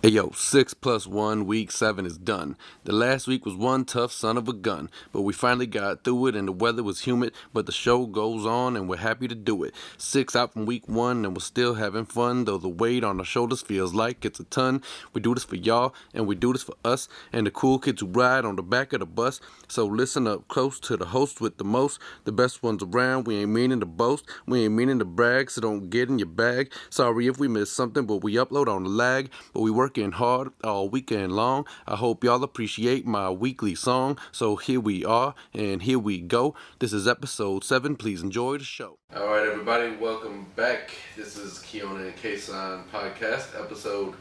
Hey yo, 6 plus 1, week 7 is done. The last week was one tough son of a gun, but we finally got through it and the weather was humid, but the show goes on and we're happy to do it. 6 out from week 1 and we're still having fun, though the weight on our shoulders feels like it's a ton. We do this for y'all and we do this for us and the cool kids who ride on the back of the bus. So listen up close to the host with the most, the best ones around. We ain't meaning to boast, we ain't meaning to brag, so don't get in your bag. Sorry if we missed something, but we upload on the lag, but we working hard all weekend long. I hope y'all appreciate my weekly song. So here we are and here we go. This is episode 7. Please enjoy the show. All right, everybody, welcome back. This is Kiona and Kasson podcast, episode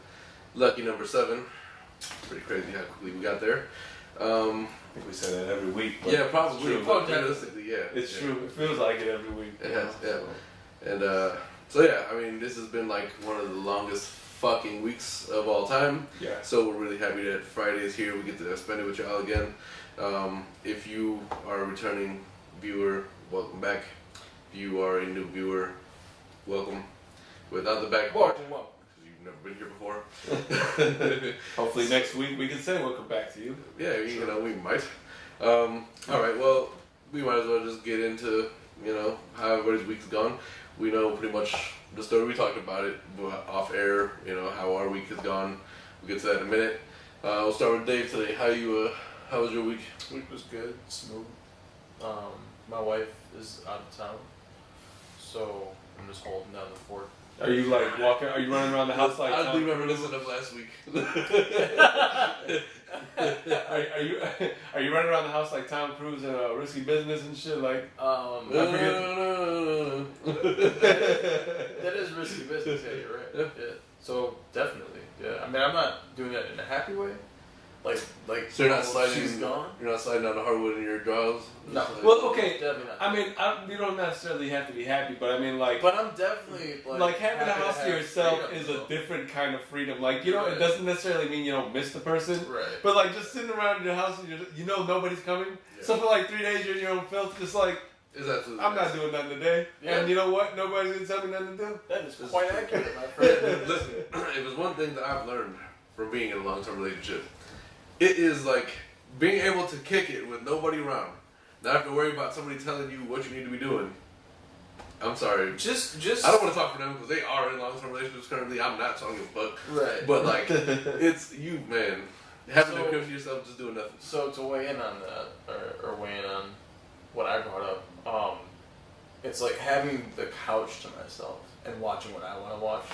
lucky number 7. Pretty crazy how quickly we got there. I think we say that every week. Yeah, probably. Realistically, yeah. It's true. It feels like it every week. It has, yeah. And so yeah, I mean, this has been like one of the longest fucking weeks of all time. Yeah. So we're really happy that Friday is here. We get to spend it with y'all again. If you are a returning viewer, welcome back. If you are a new viewer, welcome. Without the back part, because you've never been here before. Hopefully next week we can say welcome back to you. Yeah, you know, we might. All right, well, we might as well just get into, you know, how everybody's week's gone. We know pretty much the story. We talked about it off air, you know, how our week has gone. We'll get to that in a minute. We'll start with Dave today. How was your week? Week was good, smooth. My wife is out of town, so I'm just holding down the fort. Are you like walking? Are you running around the house like? I do remember listening to last week. Are you running around the house like Tom Cruise in Risky Business and shit? Like, No. That is risky business. Yeah, you're right. Yeah. So definitely, yeah. I mean, I'm not doing that in a happy way. Like. So you're not sliding. She's gone. You're not sliding down the hardwood in your drawers. No. well, okay. Definitely not. I mean, you don't necessarily have to be happy, but I mean, like. But I'm definitely like having a house to yourself freedom, is though. a different kind of freedom. Like, you know, Right. It doesn't necessarily mean you don't miss the person. Right. But like just sitting around in your house and you know nobody's coming. Yeah. So for like 3 days you're in your own filth, just like Is absolutely. I'm not doing nothing today. Yeah. And you know what? Nobody's gonna tell me nothing to do. That is quite accurate, my friend. Listen, it was one thing that I've learned from being in a long-term relationship. It is like being able to kick it with nobody around. Not have to worry about somebody telling you what you need to be doing. I'm sorry. Just. I don't want to talk for them because they are in long-term relationships currently. I'm not, so I don't give a fuck. Right. But like, it's you, man. Having to crib to yourself, just doing nothing. So to weigh in on that, or weigh in on what I brought up, it's like having the couch to myself and watching what I want to watch,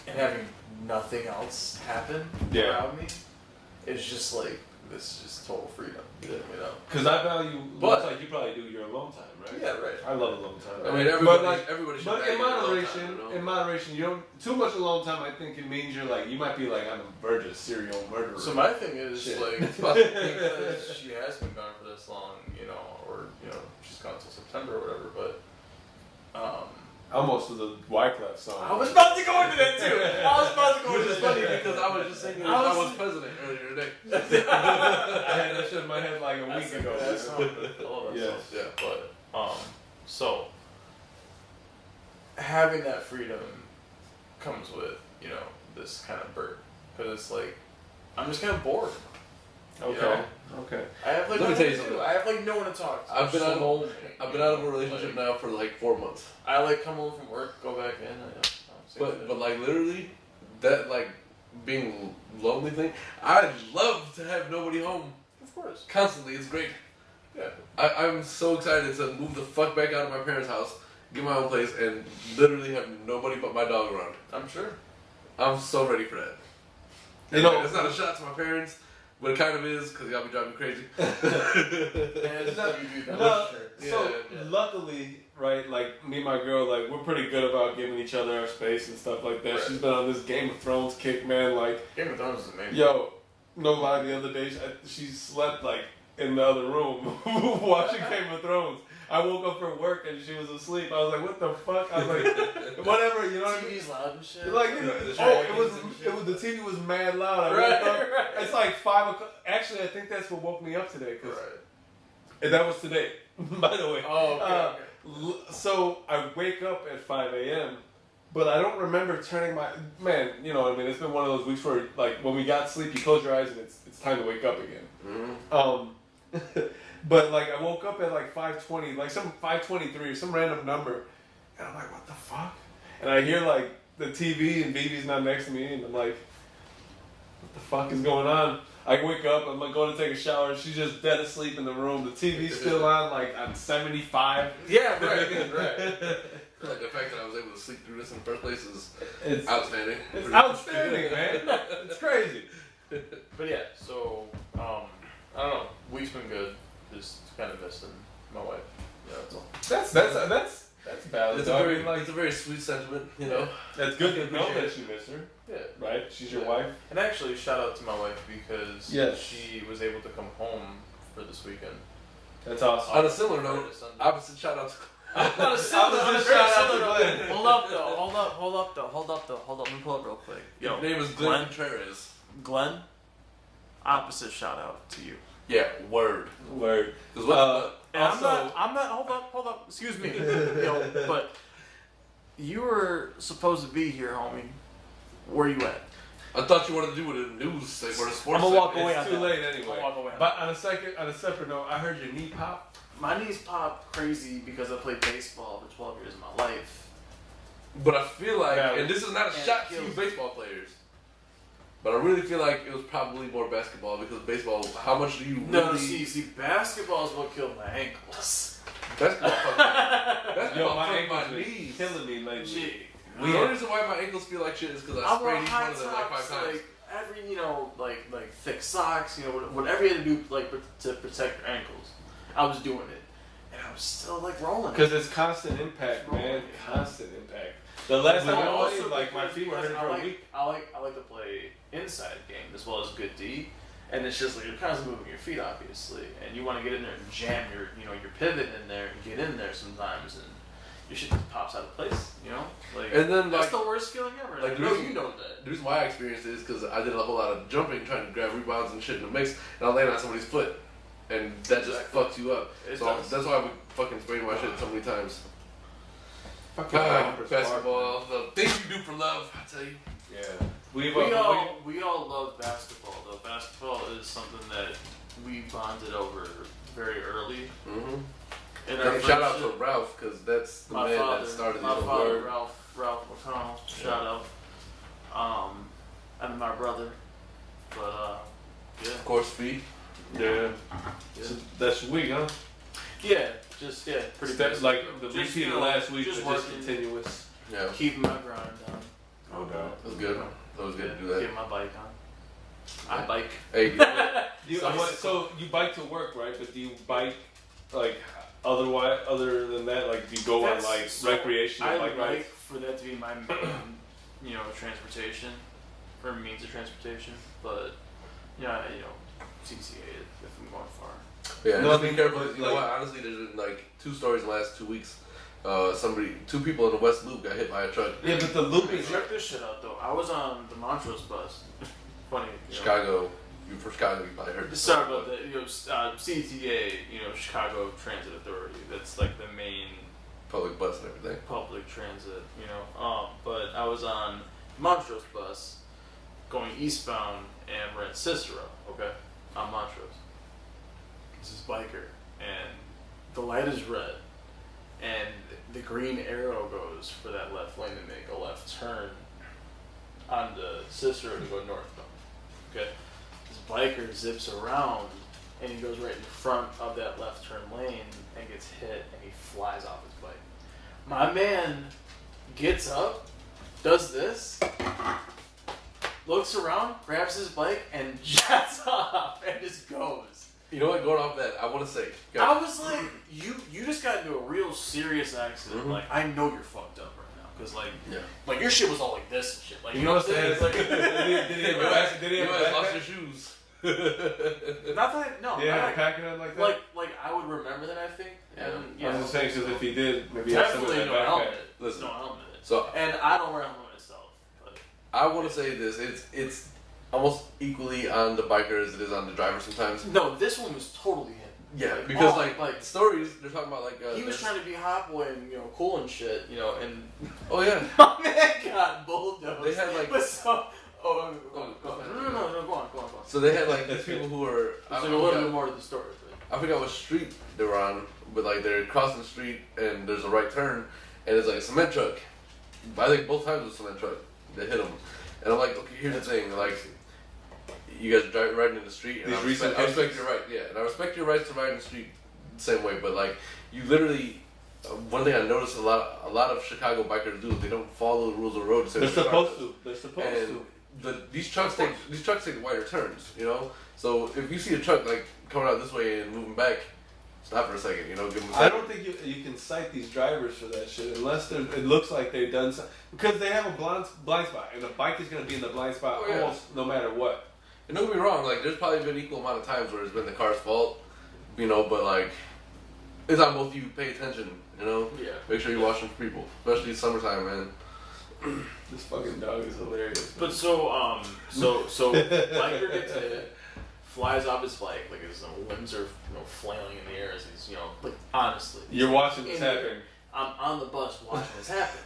and having nothing else happen around me. It's just like, this is just total freedom, you know? Because I value, But- like you probably do your alone time, right? Yeah, right. I love alone time. I mean, everybody should. But value in their alone moderation, time, you know? in moderation, you don't too much alone time. I think it means you're like you might be like on the verge of serial murderer. So my thing is, Shit. like, because she has been gone for this long, you know, or, you know, she's gone until September or whatever, but, almost with a Wyclef song. I was about to go into that too! I was about to go Which into is that. funny because I was just thinking if I I was- was president earlier today. I had that shit in my head like a week ago. That song, I love that Yeah. song. Yeah. But, so, having that freedom comes with, you know, this kind of burden. Because it's like, I'm just kind of bored. Okay. You know? Okay. I have like Let me no tell one you to do. something. I have like no one to talk to. I've been I'm out of- lonely, I've you been out of a know? relationship Like, now for like 4 months. I like come home from work, go back in. But like literally, that like being lonely thing, I love to have nobody home of course. constantly. It's great. Yeah. I'm so excited to move the fuck back out of my parents' house, get my own place, and literally have nobody but my dog around. I'm sure. I'm so ready for that. You know, It's not a shot to my parents, but it kind of is because y'all be driving me crazy. And so you do that. No, Sure. so Yeah. luckily, right, like me and my girl, like we're pretty good about giving each other our space and stuff like that. Right. She's been on this Game of Thrones kick, man. Like, Game of Thrones is amazing. yo, no lie, the other day she slept like in the other room watching Game of Thrones. I woke up from work and she was asleep. I was like, what the fuck? I was like, whatever, you know what I mean? TV's loud and shit. Like, you know, The it was the TV was mad loud. I Right, woke up. right. It's like 5 o'clock. Actually, I think that's what woke me up today. Cause Right. and that was today, by the way. Oh, okay. So I wake up at 5 a.m. But I don't remember turning my man. You know, what I mean, it's been one of those weeks where like when we got sleep, you close your eyes and it's time to wake up again. Mm-hmm. But like I woke up at like 5:20, like some 5:23 or some random number, and I'm like, what the fuck? And I hear like the TV and Vivi's not next to me, and I'm like, what the fuck is going on? I wake up, I'm like going to take a shower, she's just dead asleep in the room. The TV's still on, like on 75. Yeah, right. Like the fact that I was able to sleep through this in the first place is It's outstanding. It's outstanding, man. It's crazy. But yeah, so I don't know. Week's been good. Just kind of missing my wife. Yeah, that's all. That's valid. It's a very sweet sentiment, you know. That's good to know that you miss her. Yeah. Right? She's your wife. And actually, shout out to my wife because Yes. she was able to come home for this weekend. That's awesome. On a similar note, opposite shout out to On a similar Glenn. Hold up though. Let me pull up real quick. Your Yo, name is Glenn Contreras. Glenn. Opposite shout out to you. Yeah, word. Word. Because what And Also- I'm not. Hold up. Excuse me. Yo, but you were supposed to be here, homie. Where you at? I thought you wanted to do with the news segment or the sports. I'ma walk segment. away. It's too late anyway. I'll walk away. But on a separate note, I heard your knee pop. My knees pop crazy because I played baseball for 12 years of my life. But I feel like, Yeah. and this is not a And shot to kills you me. baseball players, but I really feel like it was probably more basketball because baseball, how much do you No, really... see, basketball is what killed my ankles. Basketball fucking... Yo, Basketball my fucked my ankles been knees. killing me lately. Shit. The only reason why my ankles feel like shit is because I I wore sprayed each one high of them like 5 tops, times. like every, like thick socks, whatever you had to do, like to protect your ankles. I was doing it, and I was still like rolling. Because it's constant impact, man. Constant impact. The last time I Also played, like my feet were hurting for a week. I like to play inside game as well as good D, and it's just like you're constantly moving your feet, obviously, and you want to get in there and jam your pivot in there and get in there sometimes, and your shit just pops out of place, Like, And then, that's like- the worst feeling ever. like, I know the you know that. The reason why I experienced it is because I did a whole lot of jumping, trying to grab rebounds and shit in the mix, and I landed on somebody's foot, and that just fucks you up. It So does. that's why I would fucking spray my shit so many times. Fucking Basketball, the things you do for love, I tell you. Yeah. We all love basketball though. Basketball is something that we bonded over very early. Mm-hmm. In our Shout out to friendship. Ralph, because that's the My man father, that started my this whole father, word. Ralph McConnell. Shout out. And my brother. But yeah. Of course, feet. Yeah. So that's your week, huh? Yeah, pretty That's basic. like the Just, repeat of last week, just but just working, continuous. Yeah, keeping my grind on. No doubt. that was good. That was good to do that. Getting my bike on. I bike. Hey, you know what? So you bike to work, right? But do you bike like other than that? Like do you go on like recreational I bike like rides? for that to be my main, transportation, or means of transportation. But CCA if I'm going far. Yeah, No, just I be mean, careful. like- You know what? Honestly, there's been like 2 stories in the last 2 weeks. Two people in the West Loop got hit by a truck. Yeah, but the loop is Check this shit out though. I was on the Montrose bus. Funny. Chicago. You're from Chicago. You probably heard this. Sorry about that. CTA, Chicago Transit Authority. That's like the main Public bus and everything. public transit. But I was on Montrose bus going eastbound, and we're at Cicero. Okay, on Montrose. This is biker, and the light is red, and the green arrow goes for that left lane to make a left turn on the Cicero to go northbound. Okay, this biker zips around, and he goes right in front of that left turn lane and gets hit, and he flies off his bike. My man gets up, does this, looks around, grabs his bike, and jets off and just goes. You know what? Going off that, I want to say. I was like, you just got into a real serious accident. Mhm. Like, I know you're fucked up right now. Because, Yeah. like your shit was all like this and shit. Like, You know what I'm saying? saying? It's like, Did he have a back? Did he have a You lost backpack? your shoes. not that, no. Yeah, not, packing it like that. like, I would remember that, I think. And, I was just saying because if he did, maybe he had some of definitely that no backpack. helmet. Listen. No helmet. So And I don't wear a helmet myself. But I want to say this. It's almost equally on the biker as it is on the driver sometimes. no, this one was totally him. Yeah, Like, because oh, like stories, they're talking about like he was trying to be hot boy and cool and shit, and Oh yeah, my man got bulldozed. they had like But so go on. so they had like these people who were There's like a little bit more to the story. I forgot what street they were on, but like they're crossing the street and there's a right turn and it's like a cement truck. I think both times it was a cement truck that hit them, and I'm like, okay, here's the thing, like. You guys are riding in the street, and I respect your right. Yeah, and I respect your rights to ride in the street the same way. But like, you literally, one thing I noticed a lot of Chicago bikers do is they don't follow the rules of the road. They're supposed to. They're supposed to. These trucks take wider turns, So if you see a truck like coming out this way and moving back, stop for a second, Give them a second. I don't think you can cite these drivers for that shit unless it looks like they've done something, because they have a blind spot, and the bike is going to be in the blind spot almost no matter what. And don't get me wrong, like, there's probably been equal amount of times where it's been the car's fault, but, like, it's on both of you. Pay attention, Yeah. Make sure you're watching for people, especially summertime, man. This fucking dog is hilarious. But so biker gets hit, flies off his bike, like his limbs are flailing in the air as he's like honestly. You're watching this happen. I'm on the bus watching this happen.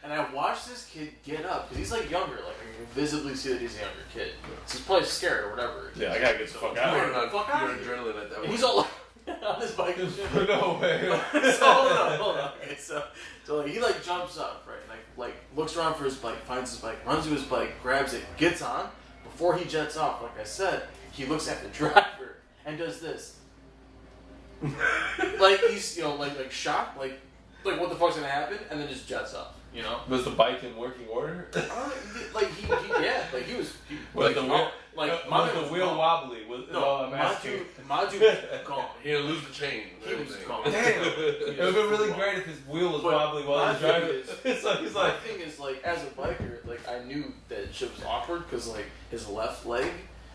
And I watched this kid get up, because he's like younger, like I can visibly see that he's a younger kid. So he's probably scared or whatever. Yeah, I gotta get the fuck out of here. Fuck out of here. Adrenaline at that And point. he's all like, on his bike and shit. No way. So hold on. Okay, so like, he like jumps up, right? Like looks around for his bike, finds his bike, runs to his bike, grabs it, gets on. Before he jets off, like I said, he looks at the driver and does this. Like he's like shocked, like what the fuck's gonna happen, and then just jets off. Was the bike in working order? Like he was Was the wheel my was the wheel wobbly? Was all I'm asking. my dude was gone. He didn't lose the chain. He was gone. Damn. It would have been really great if his wheel was wobbly while he was driving. So he's My like, thing is, like, as a biker, like, I knew that shit was awkward because, like, his left leg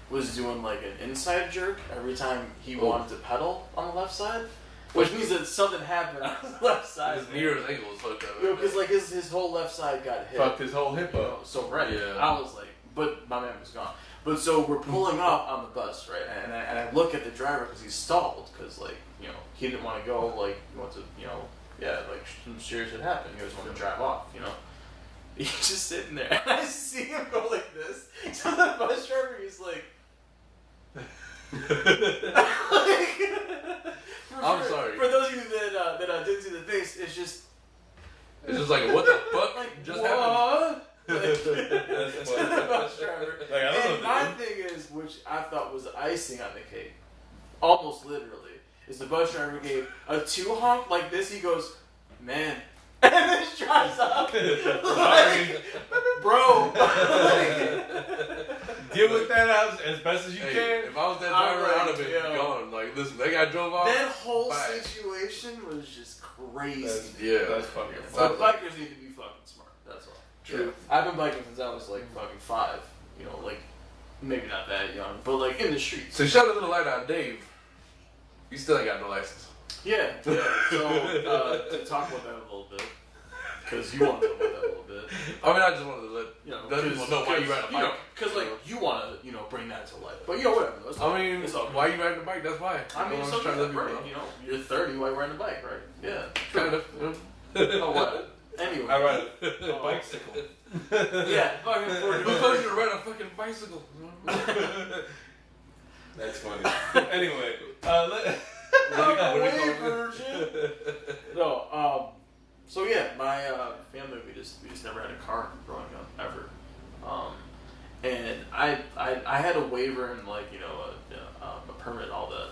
was doing, like, an inside jerk every time he wanted to pedal on the left side. Which means that something happened on his left side. His knee or his ankle was fucked up. Because, like, his whole left side got hit. fucked his whole hip up. So, right. Yeah. I was like, but my man was gone. But so we're pulling up on the bus, right? And I look at the driver because he's stalled because, like, he didn't want to go, like, he wants to, like, some serious shit happened. He just wanted to drive off, He's just sitting there. And I see him go like this. So the bus driver, he's like... I'm sorry. For those of you that didn't see the face, it's just like, what the fuck like, just what? happened? That's The bus driver. Like, I don't know And what my to thing is, which I thought was the icing on the cake, almost literally, is the bus driver gave a 2 honk like this. He goes, man, and then just drives off. Like, bro. Deal with that as best as you Hey, can. if I was that driver, I'm I would have been like, yo. gone. Like, listen, that guy drove off. That whole Bye. situation was just crazy. That's fucking But fun. bikers need to be fucking smart. That's all. True. I've been biking since I was like fucking 5. Like maybe not that young, but like in the streets. So shout out to the light on Dave. You still ain't got no license. Yeah. So to talk about that a little bit, because you want to talk about that a little bit. I mean, I just wanted to let people know why you ride a bike. Because like you want to bring that to light, but whatever. I mean, why you riding a bike? That's why. I mean, I'm so just trying to let people right, know. you're 30, why you riding a bike, right? Yeah. Kind of. Oh what? Anyway. I ride a bicycle. Yeah, fucking 40. Who told you to ride a fucking bicycle? That's funny. Anyway, No, so yeah, my family, we just never had a car growing up, ever. And I had a waiver and like, a permit, all that,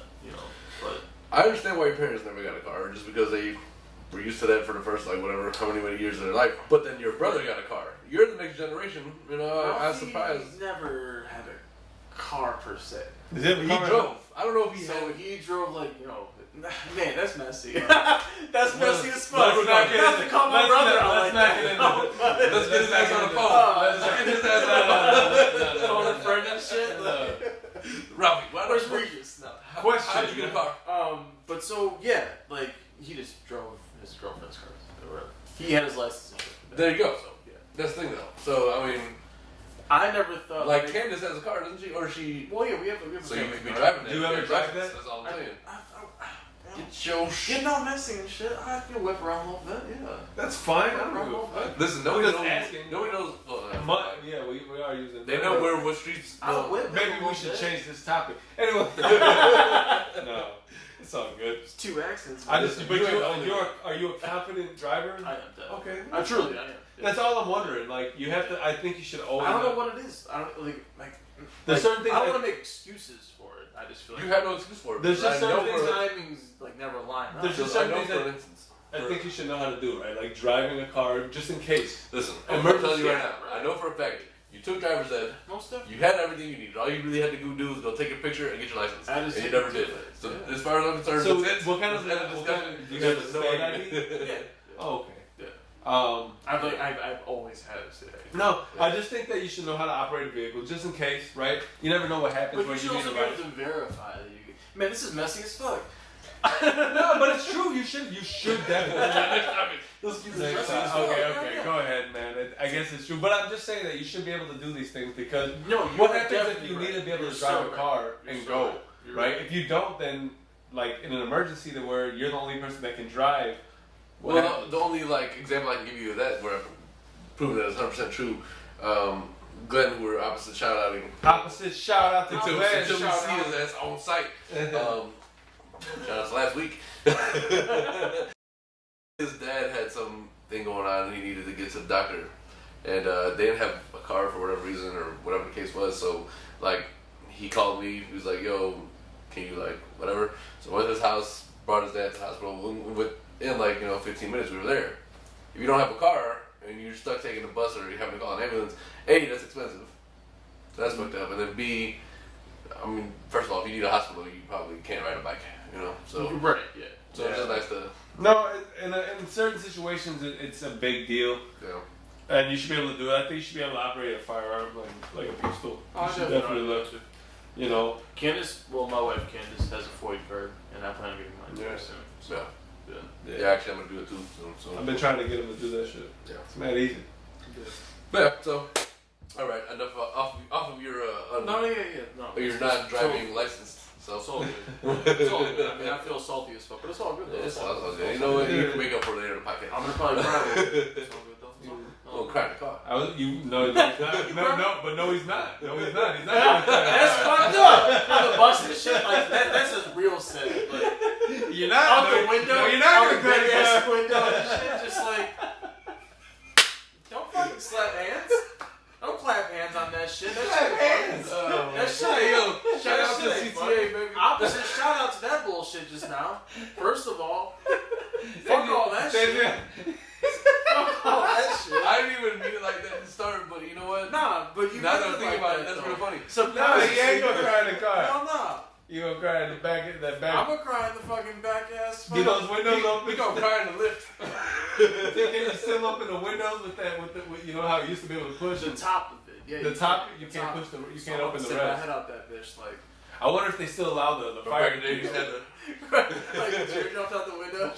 but I understand why your parents never got a car, just because they were used to that for the first, like, whatever, how many years of their life. But then your brother got a car. You're the next generation, I was surprised. He never had a car per se. He drove. I don't know if he So had. he drove like, man, that's messy. That's messy as fuck. let's not get Not into- to call my let's brother not- out let's like not that. get into- Let's get his ass on the phone. Let's get his ass on the phone. Phone a friend and shit. Like, Ralphie, why where's don't you... Regis? No. Question. How'd you get a car? But so yeah, like he just drove his girlfriend's car. He had his license and shit. There you go. So yeah. That's the thing, though. So, I mean, I never thought Like Candace has a car, doesn't she? Or she? Well, yeah, we have a So you family could be car. driving that. Do you ever drive that? That's all I'm saying. Get Get your shit. getting all messy and shit. I can whip around a little bit. Yeah. That's fine. I Whip around a don't little give a fuck. bit. Listen, I'm nobody just knows. asking. Nobody knows. Yeah, we are using. They know where what streets. I'll whip. Maybe a we little should bit. change this topic. Anyway. No, it's all good. It's 2 accents. I just, Listen, but you ain't the only are you a confident driver? I am definitely. Okay. I truly I am. Yeah. That's all I'm wondering. Like, you have to. I think you should always. I don't know what it is. I don't like. There's certain things I don't that- want to make excuses for it. I just feel like You have no excuse for it. There's just I know certain for- timings like never line up. There's just I certain know things for that instance. I think you should know how to do, right? Like driving a car, just in case. Listen, I'm gonna tell you right Emergency, now. I know for a fact. You took driver's ed. Most definitely. You had everything you needed. All you really had to do was go take a picture and get your license. I just And you took never it. did. So Yeah. as far as I'm concerned, So that's it. what kind of That's the end what kind discussion. of- do you have There's the no state argument. ID? Yeah. Oh, okay. Yeah. I've always had a state ID. No, I just think that you should know how to operate a vehicle, just in case, right? You never know what happens But when you you should need also to be ride. able to verify that you. Man, this is messy as fuck. No, but it's true. You should definitely. Let's use Next this time. messy as fuck. Okay, go ahead, man. I guess it's true, but I'm just saying that you should be able to do these things because No, what you're happens if definitely you need to be able You're to drive so a right. car You're and so go, right. You're right? If you don't, then like in an emergency that where you're the only person that can drive. What Well, happens? the only like example I can give you of that, where I've proven that it's 100% true. Glenn, who we're opposite, shout out him. Opposite shout out to Until Glenn. we Shout see out. his ass on site. Shout out to last week. His dad had some thing going on and he needed to get to the doctor. And they didn't have a car for whatever reason or whatever the case was. So, like, he called me. He was like, yo, can you, like, whatever. So I went to his house, brought his dad to the hospital. Within, like, 15 minutes, we were there. If you don't have a car and you're stuck taking a bus or you're having to call an ambulance, A, that's expensive. So that's fucked up. And then B, I mean, first of all, if you need a hospital, you probably can't ride a bike, So, Right. Yeah. so it's just nice to, No, in certain situations, it's a big deal. And you should be able to do it. I think you should be able to operate a firearm like a pistol. You should definitely look. Candace, well, my wife Candace has a FOID card, and I plan on getting mine very soon. So, yeah, actually, I'm gonna do it too soon. So I've been trying to get him to do that shit. Yeah. It's not easy. But yeah, so all right, enough off of your No. your non-driving license. So It's all good. It's all good. I mean, I feel salty as fuck, but it's all good though. it's all good. You know what? You can make up for it later in the podcast. I'm gonna probably cry. It's all good though. It's all good. Oh, cry in the car. No, he's not. No, he's not. He's not. That's fucked up. On the bus and shit, like that's just real sick. Like, You're not. out the window, No, you're not out gonna the cry in big the ass car. window and shit, just like don't fucking slap hands. Don't clap hands on that shit. That shit ain't fun. That shit Hey, ain't- yo, shout out to that shit ain't CTA, fun. baby. Opposite shout out to that bullshit just now. First of all, fuck all that shit. Fuck all that shit. I didn't even mean it like that to start, but you know what? Nah, but you Now that meant I'm it thinking like about it, that, that's though. real funny. No, he ain't gonna cry in the car. Hell no. You gonna cry in the back. That back. I'm gonna cry in the fucking back ass. Get those windows open. We gonna cry in the lift. Can you still open the windows with you know how it used to be able to push The it? top of it. Yeah. The top, you the can't top. push the, you So can't I'm open gonna the stick my rest. head out that bitch like. I wonder if they still allow the Back fire. in the day, you just had to Like the tear dropped out the window.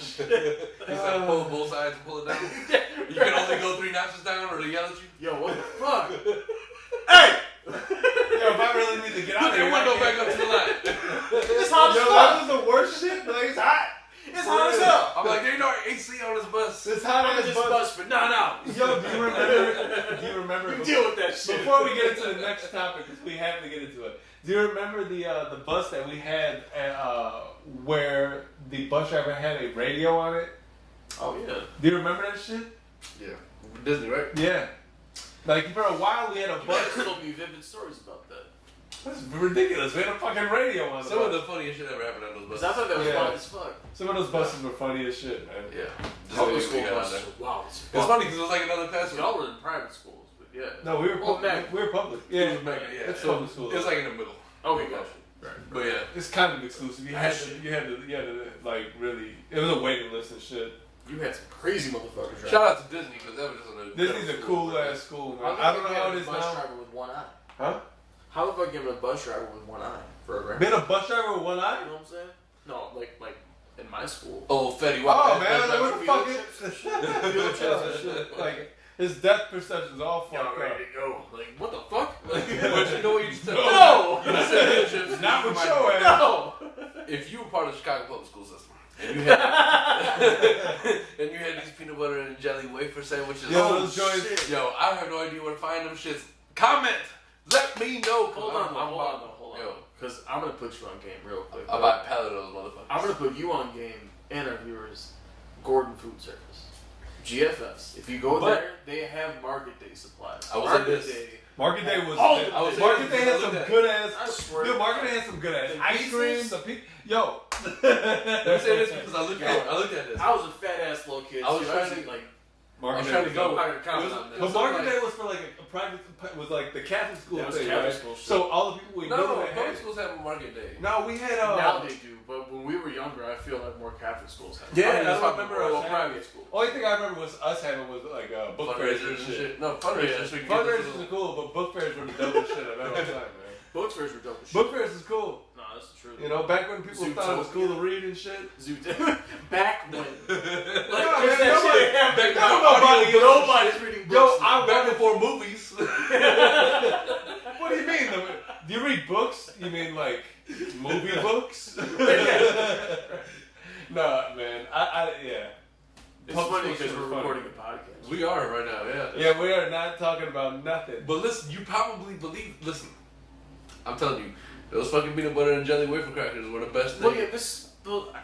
pull both sides and pull it down. You can only go 3 notches down, or they yell at you. Yo, what the fuck? Hey! Yo, if I really need to get out Put of your here, window I back can't. up to the line. It's hot Yo, as fuck. that was the worst shit. Like, it's hot. It's hot as hell. I'm like, there ain't no AC on this bus. It's hot I'm as just bus. bust for no. Yo, do you remember? You deal with that shit. Before we get into the next topic, because we have to get into it. Do you remember the bus that we had at, where the bus driver had a radio on it? Oh yeah. Do you remember that shit? Yeah, Disney, right? Yeah. Like for a while we had a You guys bus. told me vivid stories about that. That's ridiculous. We had a fucking radio on the Some of bus. the funniest shit ever happened on those Because buses. I thought that was Yeah. wild as fuck. Some of those buses were funny as shit, man. Yeah. Public Just school we got on buses there. were wild as It's fuck. funny because it was like another class. Y'all were in private schools, but yeah. No, we were Well, public. Mac. We were public. It Yeah, was mega, yeah. It's So public school. It was like in the middle. Okay, gotcha. Right. But yeah. It's kind of exclusive. You had to like really. It was a waiting list and shit. You had some crazy motherfuckers. Right? Shout out to Disney because that was just an Disney's a cool ass school, man. I don't know how it is a bus now. driver with one eye. Huh? How the fuck give a bus driver with one eye for a grant? Being a bus driver with one You eye? know what I'm saying? No, like in my school. Oh, Fetty Oh Wap. man, like what the fuck Field is trips and shit. Like His depth perception's all Y'all fucked up. ready to go? Like, what the fuck? Like, But you know what you just said? No! You said field trips. Not with You your might- ass. No! If you were part of the Chicago public school system and you had and you had these peanut butter and jelly wafer sandwiches, Yo, oh, those joints. shit. Yo, I have no idea where to find them shits. Comment. Let me know. Hold on, hold on. Yo, Because I'm going to put you on game real quick. I buy a pallet of those motherfuckers. I'm going to put you on game and our viewers. Gordon Food Service. GFS. If you go there, they have Market Day supplies. I will say Market this. Day. Market Day was. All I was Market Day had look some at- good ass. I swear. Dude, Market Day had some good ass The ice pizzas? cream. Yo. Let me say this because I looked at this. I was a fat ass little kid. I was so trying used to- like. I was Market trying Day to go. I'm not gonna comment It was- on it that. But was Market like- Day was for like a private, was like the Catholic school Yeah, it was thing, Catholic right? school shit. So all the people we No, knew no, that public had. schools have a market day. No, we had Now they do, but when we were younger, I feel like more Catholic schools had. Yeah, I I don't don't remember remember a us private having. school. Only thing I remember was us having was like book fairs Fundraisers and shit. No, fundraisers. So you can get Fundraisers this are cool, but book fairs were the dopest shit I've ever done, man. Book fairs were dope as shit. Book fairs is cool. No, that's the truth. You know, back when people thought it was cool to read and shit. Back when. No, Like, man, that nobody- shit happened. no, nobody- Nobody's reading books. Yo, now. Back before movies. What do you mean? Do you read books? You mean like movie books? Nah, man. Yeah. It's Public funny school because shit we're was funny. recording a podcast. We are right now, yeah. Yeah, we are not talking about nothing. But listen, you probably believe. Listen, I'm telling you, those fucking peanut butter and jelly wafer crackers were the best thing. Well, yeah, this.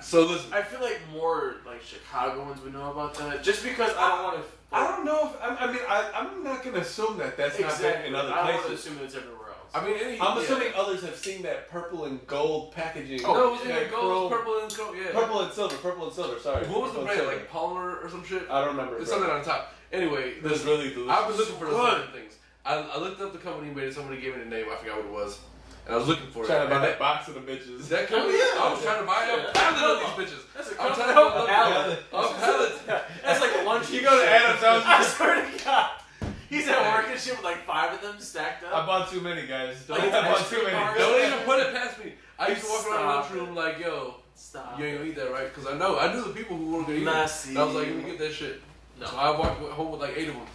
So listen, I feel like more like Chicagoans would know about that, just because I don't want to. I don't know if I'm not gonna assume that that's not been in other I don't want to places. assume it's everywhere else. I mean, I'm assuming others have seen that purple and gold packaging. no, it was yeah, in gold, purple, and gold. Yeah. purple and silver. Sorry. What was the Purple and brand? silver. Like Palmer or some shit? I don't remember. It's bro. something on top. Anyway, It was really delicious. I've been looking for those Good. fucking things. I looked up the company, made it. Somebody gave me the name. I forgot what it was, and I was looking for Trying it. to buy And that box of the bitches. that company, yeah. I was trying to buy a pallet of these bitches. That's a I'm company. trying to Pallet. a pallet. That's like a lunch. You go to Adam's house. I swear to God. He's at work and shit with like 5 of them stacked up. I bought too many, guys. Like I bought ice too cream many. bars? Don't even put it past me. I used to walk around the Stop lunchroom like, yo, Stop. you ain't gonna eat that, right? Because I knew the people who weren't gonna eat it. Messy. And I was like, let me get that shit. No. So I walked home with like 8 of them.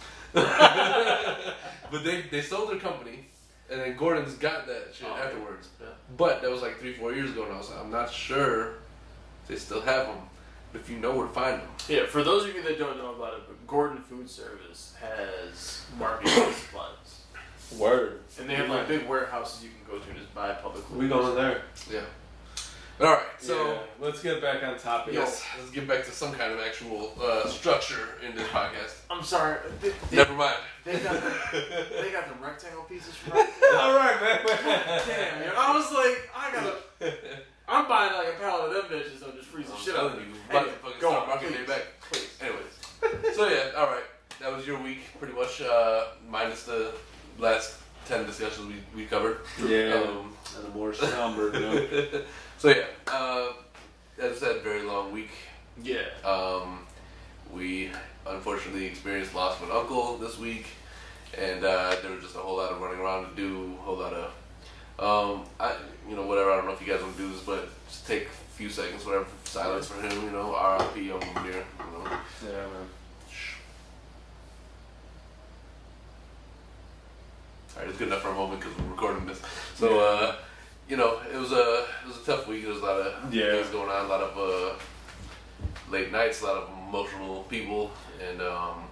But they sold their company, and then Gordon's got that shit Oh, afterwards. yeah. But that was like 3-4 years ago now, so I'm not sure if they still have them. If you know where to find them. Yeah, for those of you that don't know about it, but Gordon Food Service has market supplies. Word. And they have like big warehouses you can go to and just buy publicly. We going there. Yeah. But all right, so Yeah, let's get back on topic. yes, let's get back to some kind of actual structure in this podcast. I'm sorry. Never mind. They got them rectangle pieces from right All right, man. Damn, man. I was like, I'm buying like a pallet of them bitches. I'm just freezing I'm shit up. telling you, about to fucking Go start on, marking please. day back. Please. Anyways, so yeah, all right, that was your week, pretty much, minus the last 10 discussions we covered. Yeah. And a more somber note. So yeah, as I said, very long week. Yeah. We unfortunately experienced loss of an uncle this week, and there was just a whole lot of running around to do, a whole lot of, whatever. I don't know if you guys want to do this, but just take a few seconds, whatever, silence for him. R.I.P. Uncle Amir. Yeah, man. All right, it's good enough for a moment because we're recording this. So, it was a tough week. There was a lot of things going on, a lot of late nights, a lot of emotional people, and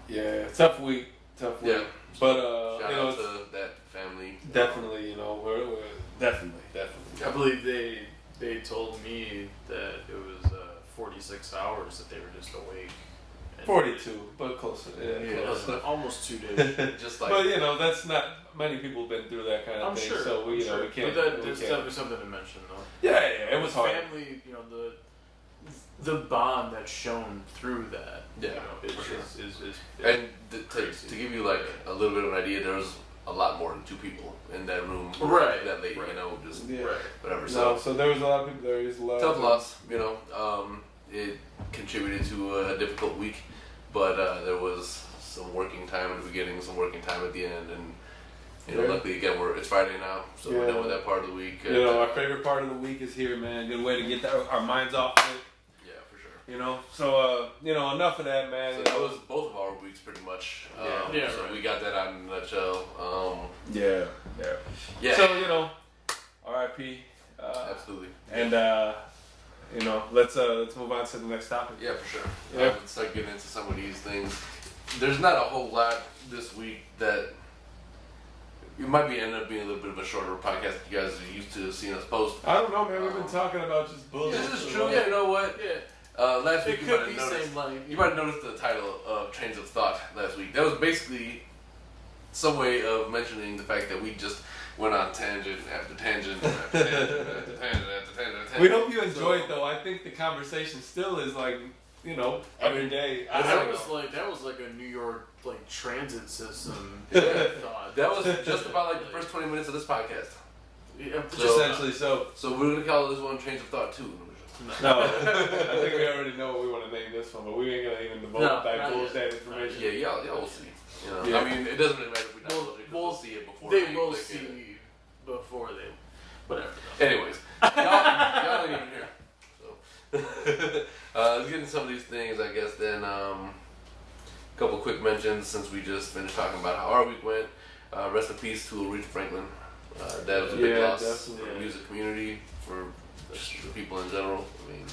Yeah, tough week. yeah. But Shout out to that family. definitely, we're definitely. I believe they told me that it was 46 hours that they were just awake. And 42, but closer. Yeah. Close enough. almost 2 days. Just like But that's not many people have been through that kind of I'm thing. sure. So we, I'm sure. we can't. But we that's can't. definitely something to mention, though. Yeah, it was hard. Family, the bond that's shown through that. Yeah, is, for sure. is and crazy. to give you like a little bit of an idea, there was a lot more than 2 people in that room Right, that late. right. Just Yeah. right. whatever. No, so there was a lot of people there. A lot Tough of loss, it contributed to a difficult week, but there was some working time at the beginning, some working time at the end, and luckily again it's Friday now, so we're done with that part of the week. Our favorite part of the week is here, man. Good way to get our minds off of it. Yeah, for sure. You know, so enough of that, man. So that was both of our weeks, pretty much. So we got that out in a nutshell. Yeah. So R.I.P. Absolutely. And let's move on to the next topic. Yeah, for sure. Yeah. Let's start getting into some of these things. There's not a whole lot this week that it might end up being a little bit of a shorter podcast. You guys are used to seeing us post. I don't know, man. We've been talking about just bullshit. This is true. Yeah, you know what? Yeah. Last week It you might could have be noticed. same money. You might have noticed the title of Trains of Thought last week. That was basically some way of mentioning the fact that we just went on tangent after tangent after tangent after tangent after tangent. We hope you enjoy it, though. I think the conversation still is like, every day. That was like a New York transit system. Thought. That was just about like the first 20 minutes of this podcast. Yeah, Essentially, so. So we're gonna call this one Trains of Thought 2. No, I think we already know what we want to name this one, but we ain't gonna even divulge that information. Yeah, y'all will see. Yeah. I mean, it doesn't really matter if we divulge it, 'cause we'll see it before They will click see it. before they. Whatever. Anyways, y'all ain't even here. So, let's get into some of these things, I guess. Then, couple quick mentions since we just finished talking about how our week went. Rest in peace to Aretha Franklin. That was a big loss definitely. for the music community, for just the people in general. I mean,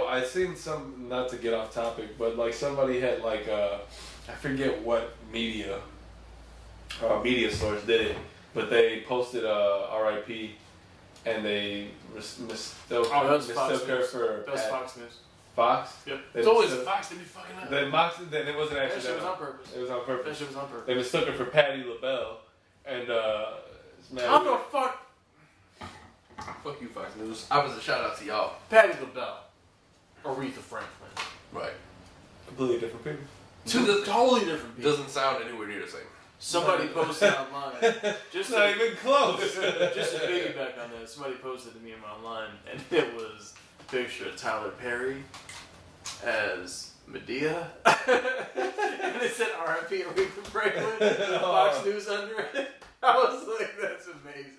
I seen some, not to get off topic, but somebody had I forget what media source did it, but they posted R.I.P. and they mistook her for That was Fox News. Fox. Yep. it's always a Fox to be fucking up. Then it wasn't actually That shit was on purpose. It was on That purpose. shit was on purpose. They mistook her for Patti LaBelle, and How the fuck? Fuck you, Fox News. Opposite shout out to y'all. Patti LaBelle. Aretha Franklin. Right. completely different people. Two totally different people. Doesn't sound anywhere near the same. Somebody posted online. Just not even close. Just to piggyback on that, somebody posted a meme online, and it was a picture of Tyler Perry as Medea, and it said R.I.P. Aretha Franklin, and Fox News under it. I was like, that's amazing.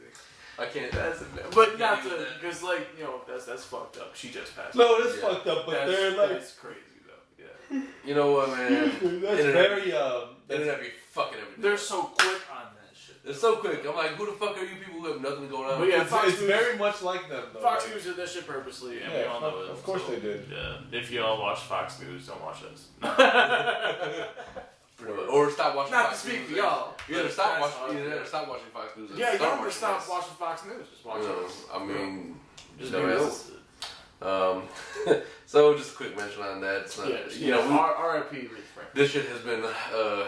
I can't. That's amazing. But not to, because that's fucked up. She just passed. No, it is Yeah. fucked up, but that's, they're like, that's crazy though. Yeah. You know what, man? that's Internet- very Internet be fucking everything. They're so quick on that shit. It's so quick. I'm like, who the fuck are you people who have nothing going on? But yeah, it's, Fox it's News- very much like them, though. Fox like, News did that shit purposely, and we Yeah, all know it. of course they did. Yeah. If you all watch Fox News, don't watch us. Or stop watching Not Fox to speak News. for y'all. You either stop That's watching. all. You either stop watching Fox News. Yeah, y'all watching stop us. watching Fox News. Just watch You know, us. I mean, Just no be ass. So just a quick mention on that. So, you know, R.I.P. Aretha Franklin. this shit has been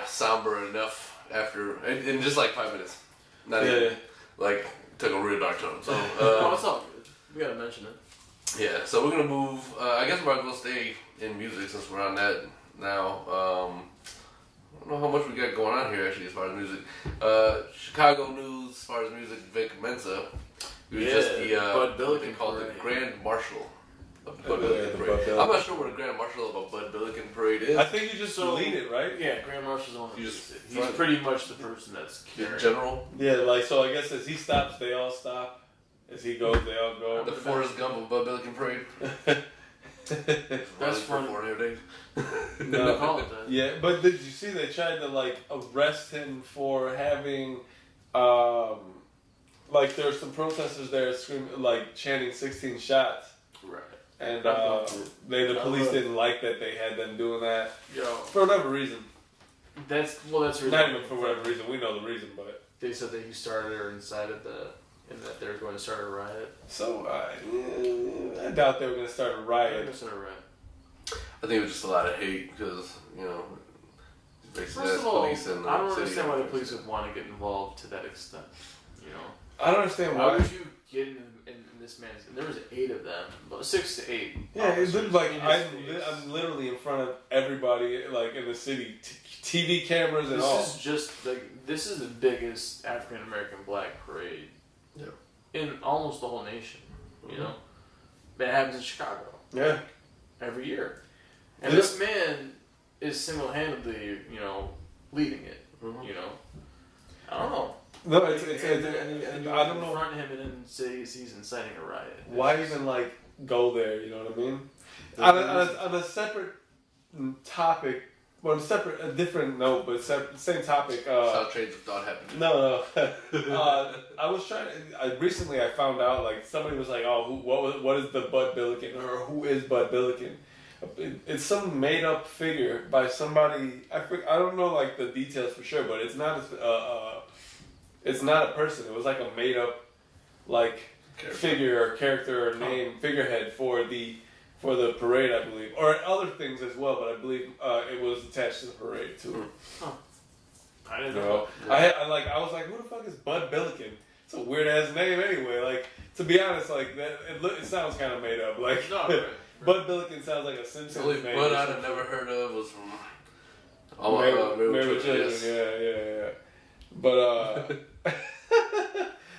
somber enough after in just like 5 minutes. Not even like took a real dark tone. So Oh, it's all good. We gotta mention it. yeah, so we're gonna move. I guess we're gonna stay in music since we're on that now. I don't know how much we got going on here actually as far as music. Chicago news as far as music. Vic Mensa, who was just the Bud what they Billiken call the Parade. Grand Marshal of the Bud Yeah, Billiken the Parade. Bud Billiken. I'm not sure what a Grand Marshal of a Bud Billiken Parade is. I think you just delete it, right? Yeah, Grand Marshal's the one. You that just did it. He's front- pretty much the person that's In carrying. general, Yeah, so I guess as he stops, they all stop. As he goes, they all go. the Forrest Gump of Bud Billiken Parade. That's for funny. 400 days. They call it that. Yeah, but did you see they tried to arrest him for having, there were some protesters there screaming, chanting 16 shots, Right. and the police didn't like that they had them doing that Yo, for whatever reason. that's the Not even for whatever reason. We know the reason, but They said that he started or incited and that they were going to start a riot. so I doubt they were gonna start a They're riot. going to start a riot. I think it was just a lot of hate because, First of all, I police in the don't city. understand why the police would want to get involved to that extent. You know, I don't understand why why. would you get in this man's? And there was 8 of them, about 6 to 8. Yeah, it looked like in his face. I'm literally in front of everybody, in the city, TV cameras and all. This is the biggest African American black parade in almost the whole nation. You know, that happens in Chicago Yeah. every year, and Yeah. this man is single-handedly, leading it. Mhm. You know, I don't know. No, And I don't know confront him and then say he's inciting a riot. why even go there. You know what I mean? On a separate topic, well, a different note, but same topic. How trains of thought happen. No. I was trying. Recently, I found out like somebody was like, "Oh, what is the Bud Billiken or who is Bud Billiken?" It's some made up figure by somebody. I don't know like the details for sure, but it's not a person. It was like a made up like figure or character or name figurehead for the parade, I believe, or other things as well. But I believe it was attached to the parade too. Huh. I didn't know. I was like, who the fuck is Bud Billiken? It's a weird ass name anyway. Like, to be honest, like that, it sounds kind of made up. Like, No, right. Bud Billiken sounds like a Simpsons The only name. Bud I'd have never heard of was from Married with Children. Yeah. But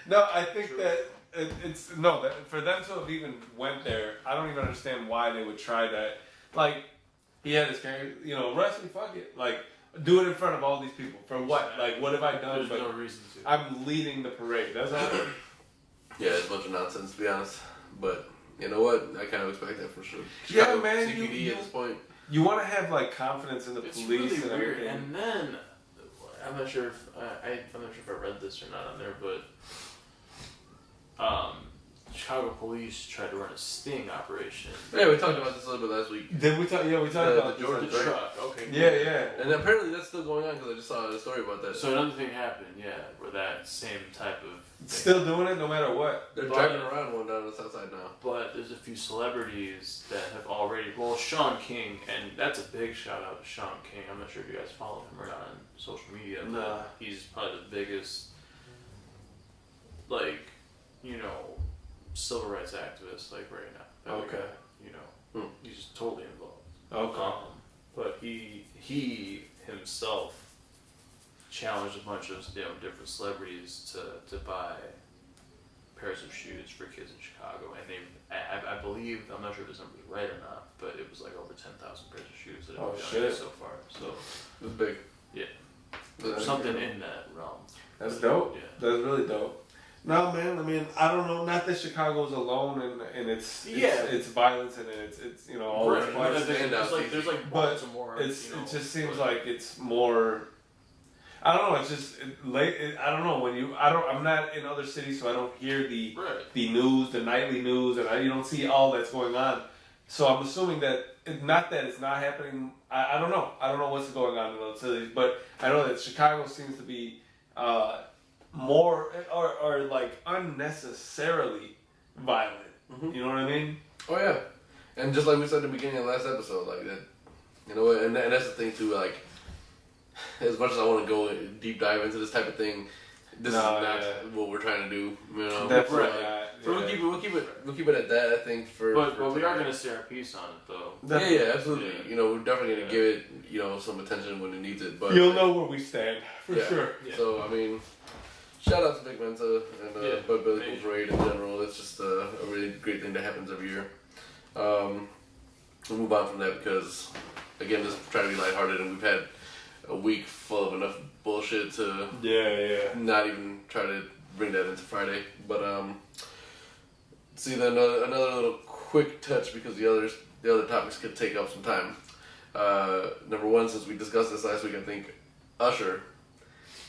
no, I think that it's that for them to have even went there, I don't even understand why they would try that. Like, he had his character, wrestling, fuck it, like. Do it in front of all these people. For what? Like, what have I done? There's no reason to. I'm leading the parade. That's all. Yeah, it's a bunch of nonsense, to be honest. But you know what? I kind of expect that for sure. Yeah, Chicago man. CPD at this point. You want to have like confidence in the It's police really and weird. everything. And then I'm not sure if I'm not sure if I read this or not on there, but Chicago police tried to run a sting operation. Yeah, we talked about this a little bit last week. Did we talk? Yeah, we talked about the Georgia this. truck. Okay. Yeah. And apparently that's still going on because I just saw a story about that. So another thing happened, where that same type of thing. Still doing it no matter what. They're driving around one down the south side now. But there's a few celebrities that have already. Well, Sean King, and that's a big shout out to Sean King. I'm not sure if you guys follow him or not on social media. But Nah. he's probably the biggest, like, civil rights activist like right now. Okay. He's totally involved. Okay. But he himself challenged a bunch of different celebrities to buy pairs of shoes for kids in Chicago, and I believe, I'm not sure if this number is right or not, but it was like over 10,000 pairs of shoes that have been done so far. So It was big. Yeah. That's something in that realm. That's dope. Yeah. That's really dope. No, man. I mean, I don't know. Not that Chicago's alone and it's violence and it's all Right. this Right. violence. There's like But Baltimore. it just seems like it's more. I don't know. It's just late. I don't know I'm not in other cities, so I don't hear the news, the nightly news, and you don't see all that's going on. So I'm assuming that not that it's not happening. I don't know. I don't know what's going on in other cities, but I know that Chicago seems to be more or like unnecessarily violent. Mm-hmm. You know what I mean? Oh yeah, and just like we said at the beginning of the last episode, like that, and that's the thing too. Like, as much as I want to go deep dive into this type of thing, this is not what we're trying to do. That's so, right. So we'll keep it at that. I think But we are going to say our piece on it though. Yeah, absolutely. Yeah. We're definitely going to give it some attention when it needs it. But you'll know where we stand for sure. Yeah. So I mean, shout out to Big Mensa and Bud Billiken Parade in general. It's just a really great thing that happens every year. We'll move on from that because, again, just try to be lighthearted, and we've had a week full of enough bullshit to not even try to bring that into Friday. But see, then another little quick touch because the other topics could take up some time. Number one, since we discussed this last week, I think Usher.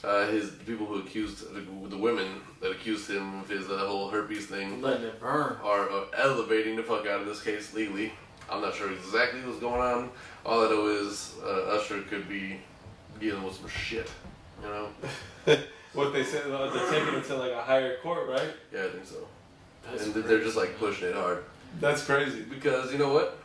The people who accused the women that accused him of his whole herpes thing letting it burn are elevating the fuck out of this case legally. I'm not sure exactly what's going on. All I know is Usher could be dealing with some shit, What they said, they're taking it to like a higher court, right? Yeah, I think so. That's and crazy. they're just like pushing it hard That's crazy. because you know what?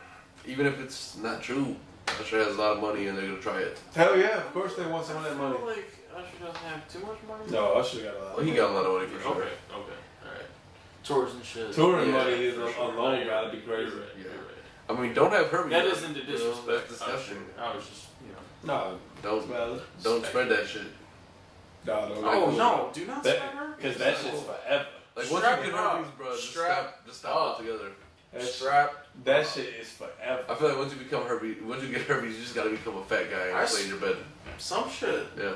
Even if it's not true, Usher has a lot of money and they're gonna try it. Hell yeah, of course they want some of that I money. feel like Usher doesn't have too much money. No, Usher got a lot. Well, he got a lot of money for sure. Okay, alright. Tours and shit. Touring Yeah, money is for sure. alone You're gotta right. be crazy. You're right. Yeah. You're right. I mean, don't have herpes. That isn't the disrespect. That's disgusting. I was just, No, Don't spread that shit. no. Oh no! Do not spread her. Because that shit's forever. Like once Strap you get it up. herpes, bro, just Strap stop up. altogether. That shit is forever. I feel like once you get herpes, you just gotta become a fat guy and lay in your bed. Some shit. Yeah.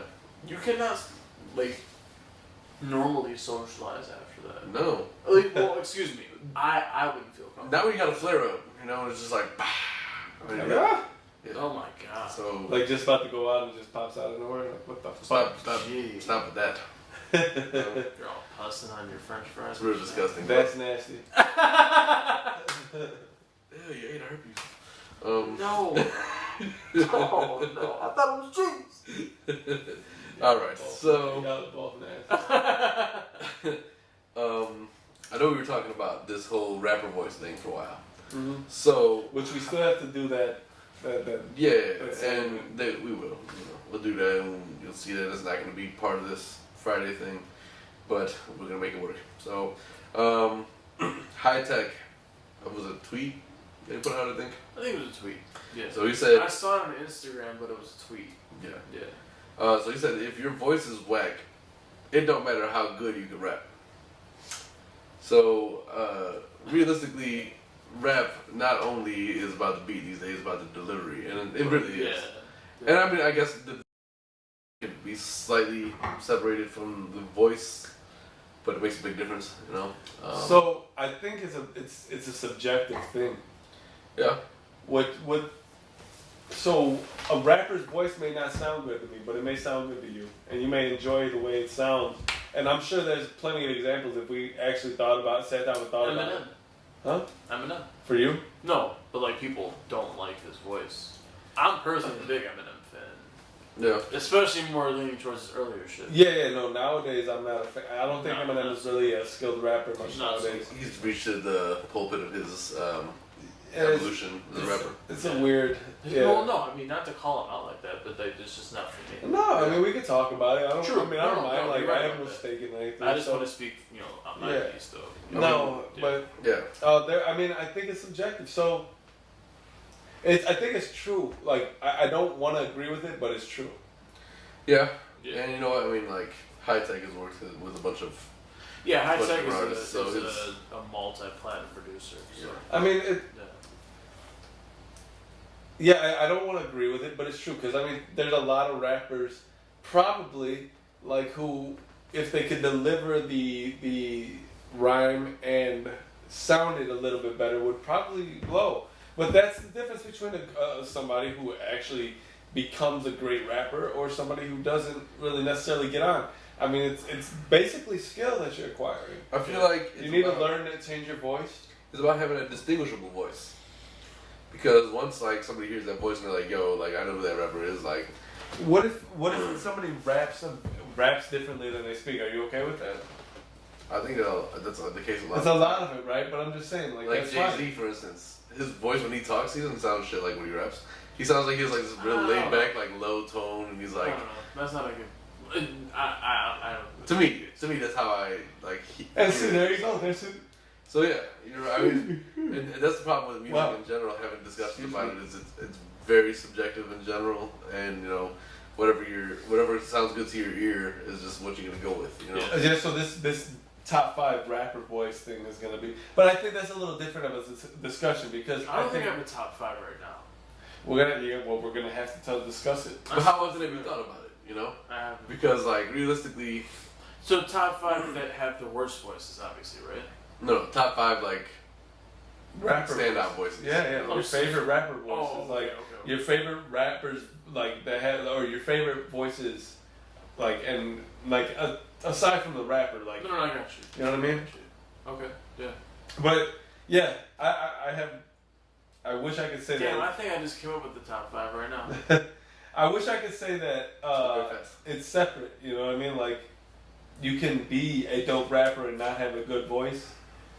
You cannot, like, normally socialize after that? No. Like, well, excuse me. I wouldn't feel comfortable. Now we got a flare up, you know, it's just like, bah. I mean, Yeah. yeah. Oh my god. So, Like just about to go out and just pops out of nowhere. Like what the fuck? stop with that. You're all pussing on your French fries. It's real disgusting. That's nasty. Ew, you ate herpes. No. No. I thought it was cheese. Alright, You so, got it both nasty. I know we were talking about this whole rapper voice thing for a while. Mm-hmm. So, Which we still have to do that. yeah, That's and we will. You know, we'll do that, and you'll see that it's not going to be part of this Friday thing, but we're going to make it work. So, high tech. Was it a tweet they put out, I think? I think it was a tweet. Yeah. So he said, I saw it on Instagram, but it was a tweet. yeah. Yeah. So he said, if your voice is whack, it don't matter how good you can rap. So, realistically, rap not only is about the beat these days, it's about the delivery, and it really is. Yeah. And I mean, I guess the can be slightly separated from the voice, but it makes a big difference, you know. So I think it's a subjective thing. Yeah. So a rapper's voice may not sound good to me, but it may sound good to you, and you may enjoy the way it sounds. And I'm sure there's plenty of examples if we actually sat down and thought about it. Huh? Eminem. For you? No, but like people don't like his voice. I'm personally a big Eminem fan. Yeah. Especially more leaning towards his earlier shit. Yeah. No. Nowadays, I'm not a fan. I don't think No, Eminem no. is really a skilled rapper much No, nowadays. He's reached the pulpit of his It's- evolution as a rapper. It's a weird. Yeah. Well, no, I mean not to call him out like that, but it's just not for me. No, I mean we could talk about it. I don't. True. I mean I don't No, mind. no, like you're right I have no about that. stake in anything. I just so- want to speak, on my Yeah. piece though. No, Yeah. but Yeah. I mean, I think it's subjective. So, I think it's true. Like, I don't want to agree with it, but it's true. Yeah. Yeah. And you know what? I mean, like, High Tech has worked with a bunch of. Yeah, High Bunch Tech of is, artists, so is it's- a multi-platinum producer. So. I mean, Yeah. I don't want to agree with it, but it's true because I mean, there's a lot of rappers probably like who, if they could deliver the rhyme and sound it a little bit better, would probably blow. But that's the difference between somebody who actually becomes a great rapper or somebody who doesn't really necessarily get on. I mean, it's basically skill that you're acquiring. I feel like You need to learn to change your voice. It's about having a distinguishable voice. Because once like somebody hears that voice and they're like, "Yo, like I know who that rapper is," like, What if somebody raps differently than they speak? Are you okay with that? I think that's the case a lot. It's a lot of it, right? But I'm just saying, like Like that's Jay fine. Z, for instance, his voice when he talks, he doesn't sound shit like when he raps. He sounds like he's like this real Oh. laid back, like low tone, and he's I like. don't know. That's not a good. I don't. To me, that's how I like. And see, there you go. There's it. So yeah, I mean, and that's the problem with music Wow. in general. Having discussions about it is it's very subjective in general, and you know, whatever sounds good to your ear is just what you're gonna go with. You know. Yeah. So this top 5 rapper voice thing is gonna be, but I think that's a little different of a discussion because I don't think I'm a top 5 right now. we're gonna have to discuss it. But how often have you thought about it? You know, I haven't. because like realistically, So top 5 that have the worst voices, obviously, right? no, top 5 like Rapper standout voices. Yeah. Oh, Your favorite rapper voices, Oh, okay, like okay. your favorite rappers, like that have, or your favorite voices, like and like aside from the rapper, like No, I got you. you know what I mean. Okay. Yeah. But yeah, I have. I wish I could say Damn, I that. think I just came up with the top 5 right now. I wish I could say that Very fast. it's separate. You know what I mean? Like you can be a dope rapper and not have a good voice,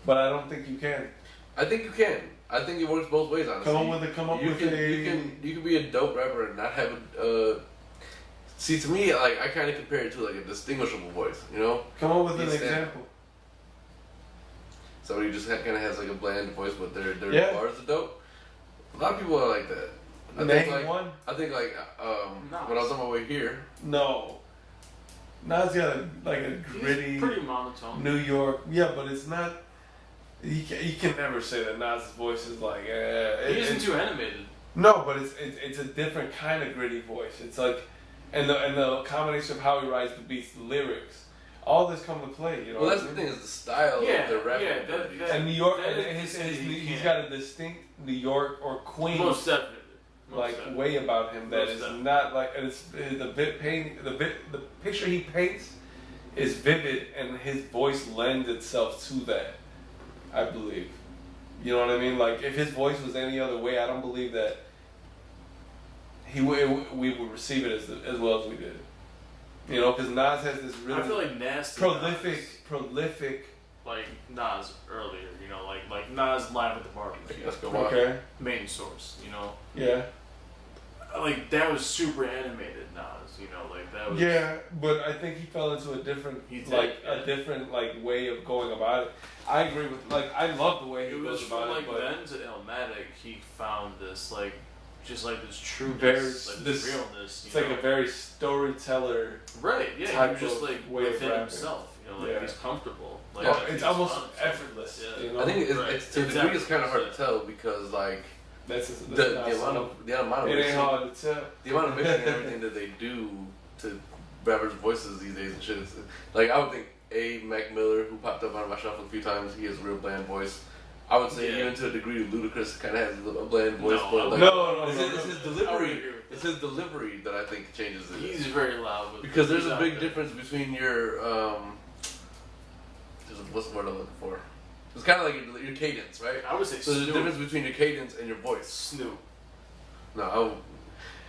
but I don't think you can. I think you can. I think it works both ways. Honestly, Come up you with can, a. you can be a dope rapper and not have a. See, to me, like I kind of compare it to like a distinguishable voice. You know, Come up with an You stand- example. somebody just kind of has like a bland voice, but their Yeah. bars are dope. A lot of people are like that. I Name think like one. I think like Nas. when I was on my way here, No. Nas got a gritty He's pretty monotone. New York. Yeah, but it's not. You can never say that Nas's voice is like. He isn't too animated. No, but it's a different kind of gritty voice. It's like, and the combination of how he writes the beats, the lyrics, all this come to play. You know. Well, that's the thing is the style Yeah, of the rap. yeah, that- And New York, that and is- he's got a distinct New York or Queens Most definitely. Most like definitely. way about him that Most is definitely. not like, and it's the picture he paints is vivid, and his voice lends itself to that. I believe. You know what I mean? Like if his voice was any other way, I don't believe that we would receive it as well as we did. You know, because Nas has this really I feel like nasty. prolific. Like Nas earlier, you know, like Nas live at the barbecue. Let's go watch. Okay. Main source, you know, Yeah. like that was super animated Nas, you know, like that was. Yeah, but I think he fell into a different, He did, like yeah. a different like way of going about it. I agree with, like, I love the way he It was goes from about like it, but then to Illmatic, he found this like, just like this trueness, Very- like this- this realness. it's You like know? a very storyteller. Right, yeah, type he was just of like way of within rapping. himself, you know, like Yeah. he's comfortable. Like Yeah, It's he's almost fun. effortless. Yeah. You know? I think Right. it's to a degree it's kind of hard to Exactly. tell because like that's the amount of it ain't mixing, hard to tell. the amount of mixing and everything that they do to rappers' voices these days and shit. Is, like I would think Mac Miller, who popped up on my shuffle a few times, he has a real bland voice. I would say Yeah. even to a degree, Ludacris kind of has a bland voice, No, but like, No, it's his I would delivery. agree with It's that. his delivery that I think changes it. He's very loud with Because there's he's a out big there. difference between your what's the word I'm looking for? It's kind of like your cadence, right? I would say So there's a Snoop. difference between your cadence and your voice. Snoop. No,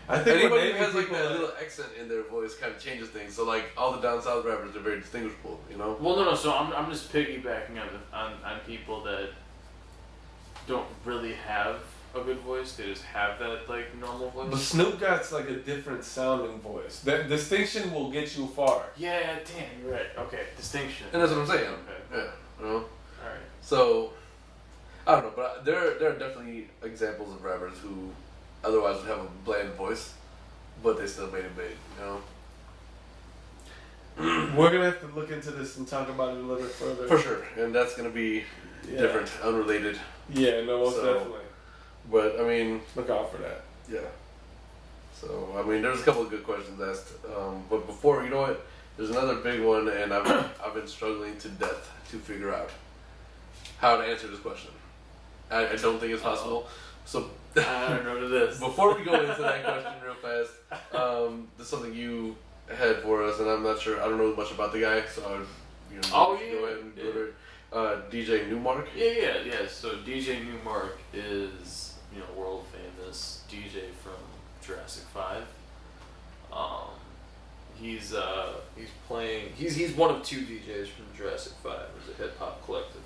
I think anybody what who made has me like that little accent in their voice kind of changes things. So like all the down south rappers are very distinguishable, you know. Well, no. So I'm just piggybacking on people that don't really have a good voice. They just have that like normal voice. But Snoop got like a different sounding voice. That distinction will get you far. Yeah, damn, you're right. Okay, distinction. And that's what I'm saying. Okay. Yeah, you know. All right. So I don't know, but there are definitely examples of rappers who otherwise would have a bland voice, but they still made it big, you know. We're gonna have to look into this and talk about it a little bit further. For sure, and that's gonna be Yeah. different, unrelated. Yeah, no, most So- definitely. But I mean, Look out for that. yeah. So I mean, there's a couple of good questions asked, but before, you know what? There's another big one, and I've been struggling to death to figure out how to answer this question. I don't think it's possible. So I don't know what it is. before we go into that question real fast, there's something you had for us, and I'm not sure. I don't know much about the guy, so I would, Oh, go yeah, ahead and yeah. deliver. DJ Newmark. Yeah. So DJ Newmark is, world famous DJ from Jurassic 5. He's playing. He's one of two DJs from Jurassic 5. It's a hip hop collective.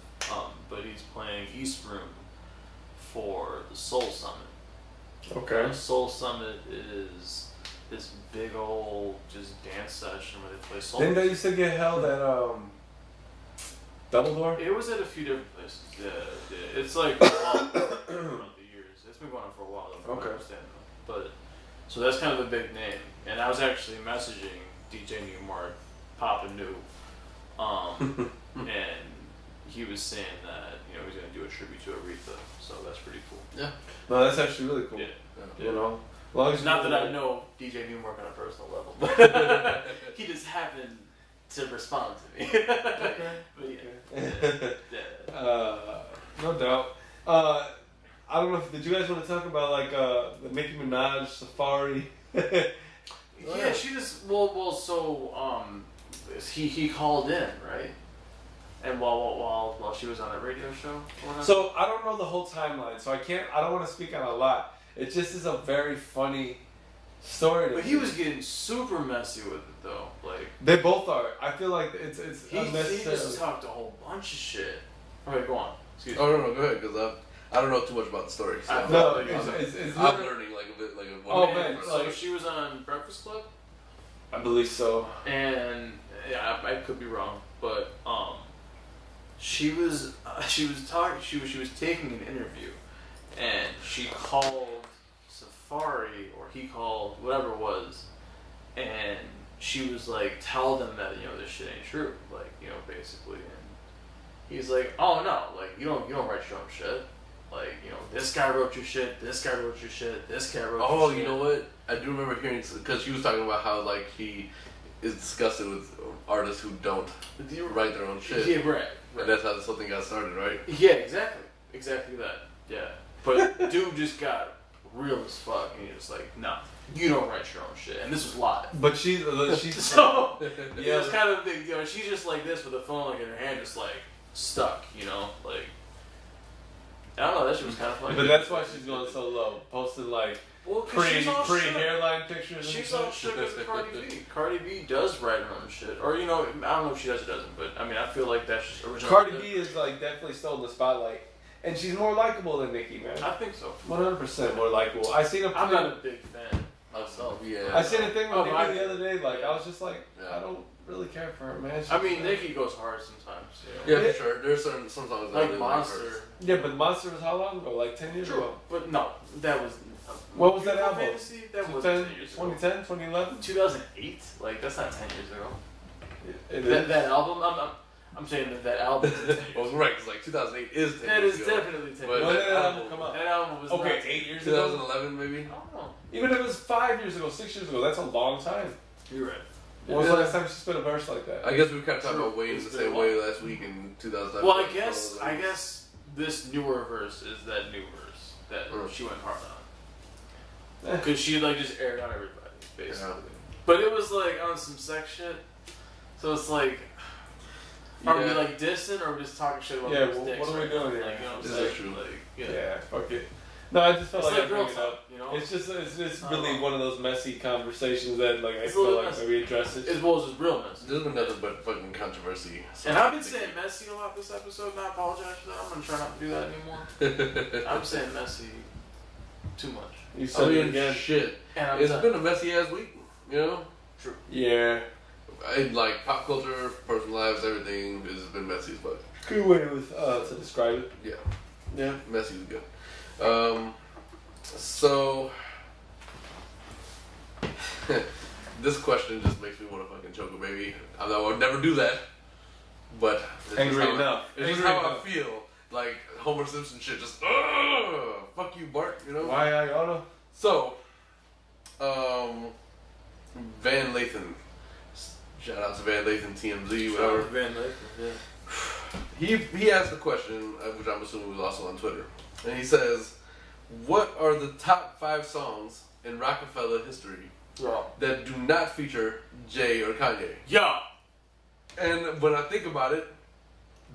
But he's playing East Room for the Soul Summit. Okay. The Soul Summit is this big old just dance session where they play soul. Didn't they used to get held at Double Door? It was at a few different places. Yeah. It's like throughout the years. It's been going on for a while, though, from what I Okay. understand. But so that's kind of a big name. And I was actually messaging DJ Newmark, Papa New, and he was saying that he's gonna do a tribute to Aretha. So that's pretty cool. Yeah. No, that's actually really cool. Yeah. You know, as long as Not that I know DJ Newmark on a personal level, but he just happened to respond to me. But yeah. No doubt. I don't know if did you guys want to talk about like the Nicki Minaj Safari? Yeah, she just he called in, right? And while she was on that radio show. or whatever? So I don't know the whole timeline, so I don't want to speak on a lot. It just is a very funny story. To But me. he was getting super messy with it though. Like They both are. I feel like it's he unnecessary. just talked a whole bunch of shit. Okay, go on. Excuse me. Oh no, go ahead, because I don't know too much about the story. So I- No, I'm, it's I'm literally- learning like a bit, like a. Oh, man, So like- she was on Breakfast Club, I believe so. and yeah, I could be wrong, but she was taking an interview, and she called Safari, or he called, whatever it was, and she was like, tell them that this shit ain't true, like basically, and he's like, oh no, like you don't write your own shit, like this guy wrote your shit, this guy wrote your shit, this guy wrote Oh, your shit. you know what? I do remember hearing, because she was talking about how like he is disgusted with artists who don't write their own shit. Yeah, right. And that's how this whole thing got started, right? Yeah, exactly that. Yeah, but dude just got real as fuck, and you're just like, no, you don't write your own shit, and this was live. But she's So yeah, it was kind of big, you know. She's just like this with the phone like in her hand, just like stuck, you know, like. I don't know, that shit was kind of funny. but that's why she's going so low, posting like well, 'cause pre she's all shook. hairline pictures. And She's shit. all shook as Cardi B. Cardi B does write her own shit, or you know, I don't know if she does or doesn't, but I mean, I feel like that's just original. Cardi B is like definitely still in the spotlight, and she's more likable than Nicki, man. I think so. 100% more likable. I seen a I'm not a big fan myself. Yeah. I seen a thing with Oh, Nicki I- the other day. Like yeah. I was just like, I don't really care for her, man. I mean, Nicki goes hard sometimes. You know? Yeah, for sure. There's some songs that I Like really Monster. like hers. Yeah, but Monster was how long ago? Like 10 years True, ago. but no, that was. What was that Beautiful album? Fantasy? That was 2010, 10 years ago. 2010, 2011? 2008? Like that's not 10 years ago. It That, is. that album, I'm saying that album. Is 10 years Well, ago. right, because like 2008 is 10 That years is ago. definitely 10 But years When ago. did that album come out? That album was Okay, not 8 years ago? 2011 maybe? I don't know. Even if it was 5 years ago, 6 years ago, that's a long time. You're right. When was the last time she spit a verse like that? I guess we kind of talked True. about Wayne It's the been same a way while. last week in 2011. Well, I guess this newer verse is that new verse that she went hard on. Because she like just aired on everybody, basically. Yeah. But it was like on some sex shit. So it's like, are we Yeah. like dissing or just talking shit about Yeah, people's what dicks are we right doing now? here? Like, you know what This I'm is saying? true. Like, Yeah, fuck it. No, I just felt It's like like I bring girl it talk, up. you know? It's just I really don't know. one of those messy conversations that like I It's a feel little like messy. maybe address it. As well as his realness. There's been nothing but fucking controversy. And I've been saying messy a lot this episode, and I apologize for that. I'm gonna try not to do that anymore. I'm saying messy too much. You I said it mean, again. shit. And I'm It's done. been a messy ass week, you know? True. Yeah. In like pop culture, personal lives, everything has been messy as fuck. Good way to describe it. Yeah. Yeah. Messy is good. So this question just makes me want to fucking choke a baby. I would never do that, but it's Angry just how enough. It's just Angry how enough. I feel. Like Homer Simpson shit. Just fuck you, Bart. You know. Why I oughta? So, Van Lathan. Shout out to Van Lathan, TMZ, whatever. Van Lathan, yeah. He asked a question, which I'm assuming was also on Twitter, and he says, "What are the top 5 songs in Rockefeller history Yo. that do not feature Jay or Kanye?" Yo. And when I think about it,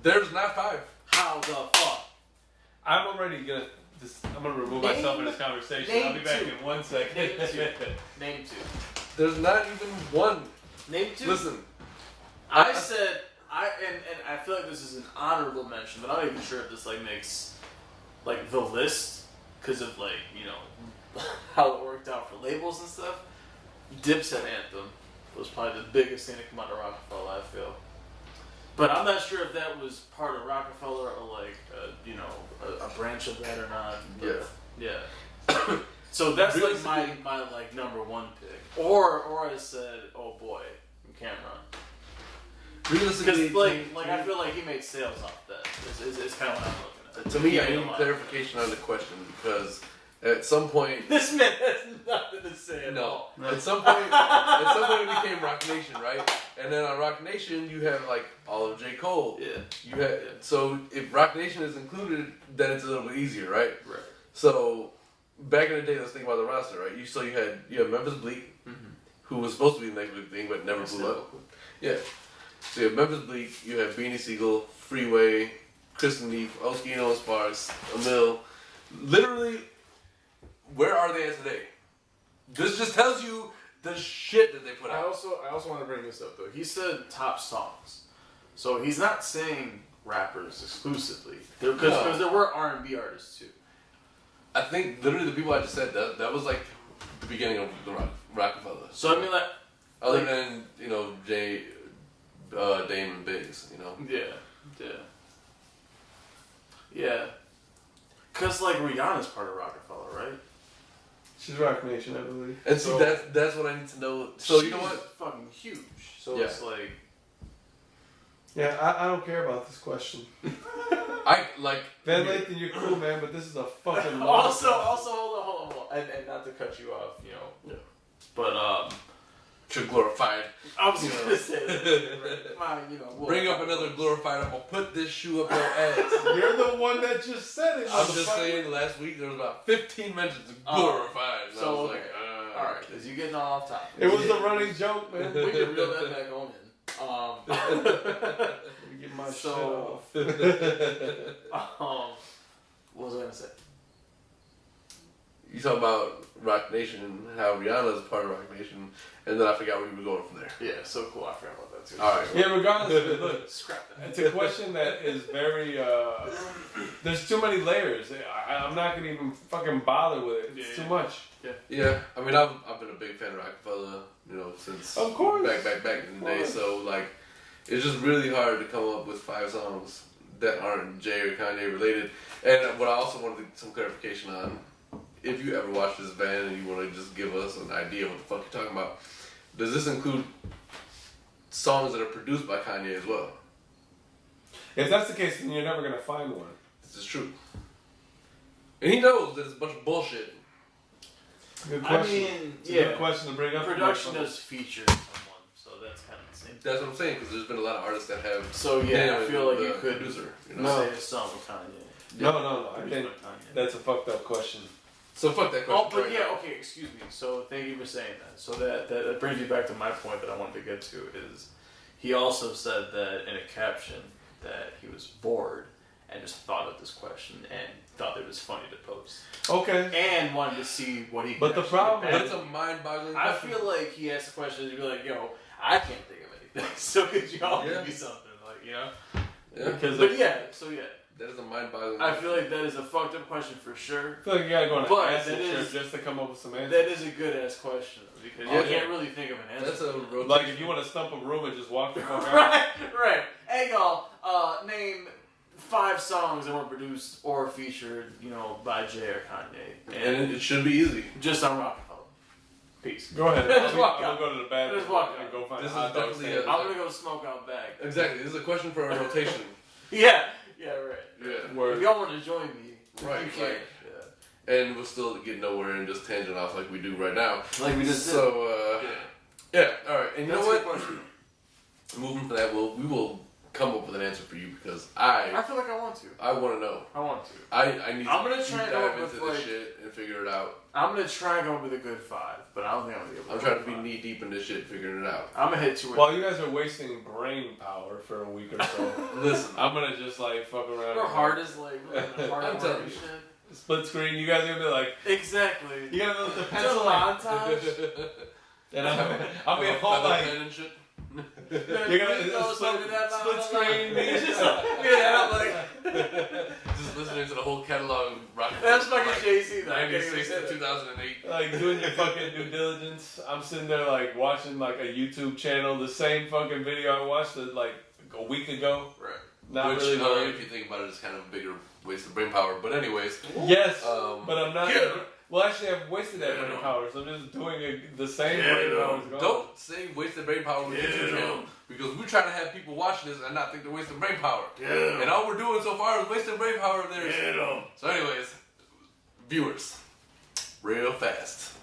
there's not 5. How the fuck? I'm already gonna. I'm gonna remove myself from this conversation. I'll be back name in 1 second. Name 2. Name 2. There's not even one. Name 2. Listen, I said and I feel like this is an honorable mention, but I'm not even sure if this like makes like the list because of like you know how it worked out for labels and stuff. Dipset Anthem was probably the biggest thing to come out of Rockefeller. I feel, but I'm not sure if that was part of Rockefeller or like you know a branch of that or not. But, yeah. So that's like my like number 1 pick, or I said, oh boy, Cameron. realistically, Because like I feel like he made sales off that. It's kind of what I'm looking at. to me, He I made a need lot. clarification on the question because at some point. This man has nothing to say at No. all. At some point it became Rock Nation, right? And then on Rock Nation, you have like all of J. Cole. Yeah. You have so if Rock Nation is included, then it's a little bit easier, right? Right. So back in the day, let's think about the roster, right? You had Memphis Bleak, who was supposed to be the next big thing, but never blew up. Yeah. So you have Memphis Bleak, you have Beanie Siegel, Freeway, Kristen Neef, Oskino and Sparks, Emil. Literally, where are they at today? This just tells you the shit that they put I out. also want to bring this up though. He said top songs, so he's not saying rappers exclusively. Because there were R&B artists too. I think literally the people I just said that was like the beginning of the Rockefeller. So I mean like other than Jay, Dame and Biggs, yeah. Cause like Rihanna's part of Rockefeller, right? She's Rock Nation, I believe. And see, So- that's what I need to know. So you know She's what? Fucking huge. So Yeah. it's like Yeah, I don't care about this question. I like Van Lathan, you're cool, man, but this is a fucking. also hold on, and not to cut you off, you know. Yeah. But to glorified. I was gonna say that. Bring up another glorified. I'm gonna put this shoe up your ass. You're the one that just said it. I'm just saying. Last week there was about 15 mentions of glorified. And I So was like, all right, because you're getting all off topic. It was the running joke, man. We can reel that back on in. Let me get my So- shit off. What was I gonna say? You talking about Rock Nation and how Rihanna is part of Rock Nation, and then I forgot where we were going from there. Yeah, so cool. I forgot about that too. All right. Yeah, regardless of it, look, Scrap that. it's a question that is very, there's too many layers. I'm not going to even fucking bother with it. It's too much. Yeah, I mean, I've been a big fan of Rockefeller, since Of course. back in the day. So like, it's just really hard to come up with 5 songs that aren't Jay or Kanye related. And what I also wanted some clarification on, if you ever watch this band and you want to just give us an idea of what the fuck you're talking about, does this include songs that are produced by Kanye as well? If that's the case, then you're never going to find one. This is true. And he knows that it's a bunch of bullshit. Good I question. mean, It's a yeah. good question to bring up. Production does feature someone, so that's kind of the same. That's what I'm saying, because there's been a lot of artists that have. So yeah, I him feel like as you the could producer. No. say a song with Kanye. No. I Produced think by Kanye. that's a fucked up question. So fuck that question. Oh, but right yeah, now. okay, excuse me. So thank you for saying that. So that brings me back to my point that I wanted to get to is he also said that in a caption that he was bored and just thought of this question and thought it was funny to post Okay. and wanted to see what he could But the actually problem- get But back. it's a mind-boggling I question. feel like he asked the question and he'd be like, yo, I can't think of anything. So could y'all Yeah. give me something? Like, you know? Yeah. But yeah, so yeah. That is a mind-boggling I feel like that is a fucked up question for sure. I feel like you gotta go on an But acid that trip is- just to come up with some answers. That is a good ass question because you Okay. can't really think of an answer. That's a rotation. Like if you want to stump a room and just walk the fuck out. right. Hey y'all, name 5 songs that were produced or featured, by Jay or Kanye, And it should be easy. just on Rockefeller. Peace. Go ahead. Just walk I'm out. gonna go to the bathroom Just walk and out. go find This a is hot dog definitely stand. I'm gonna go smoke out back. Exactly. This is a question for a rotation. Yeah, right. Yeah. Word. If y'all want to join me, Right, you can. like- And we'll still get nowhere and just tangent off like we do right now. Like we just So, yeah. All right. And you That's know a what? good question. Moving from that, we will come up with an answer for you because I feel like I want to. I want to know. I want to. I need I'm to gonna deep try and dive come up into with, this like- shit and figure it out. I'm gonna try and come up with a good 5, but I don't think I'm gonna be able. I'm trying to be knee deep in this shit, figuring it out. I'm gonna hit 2 or While you guys are wasting brain power for a week or so, Listen, I'm gonna just like fuck around. Our heart is like hard I'm on telling and you. shit. Split screen. You guys are gonna be like, Exactly. you gotta look the Just pencil a like, montage. and I'll be at home Feather like, pen and shit. you're You gonna know something that split screen. It's just like, yeah, I'm like, Just listening to the whole catalog of rock. that's fucking like, Jay-Z. though. 96 to 2008. Like doing your fucking due diligence. I'm sitting there like watching like a YouTube channel, the same fucking video I watched like a week ago. Right. Not Which, really knowing. if you think about it, is kind of a bigger waste of brain power. But anyways, Yes, Um, but I'm not. yeah. Well, actually, I've wasted that Yeah. brain power, so I'm just doing the same Yeah, brain power. as gone. don't say wasted brain power on the YouTube channel because we're trying to have people watching this and not think they're wasting brain power. And all we're doing so far is wasting brain power of theirs. So, anyways, viewers, real fast,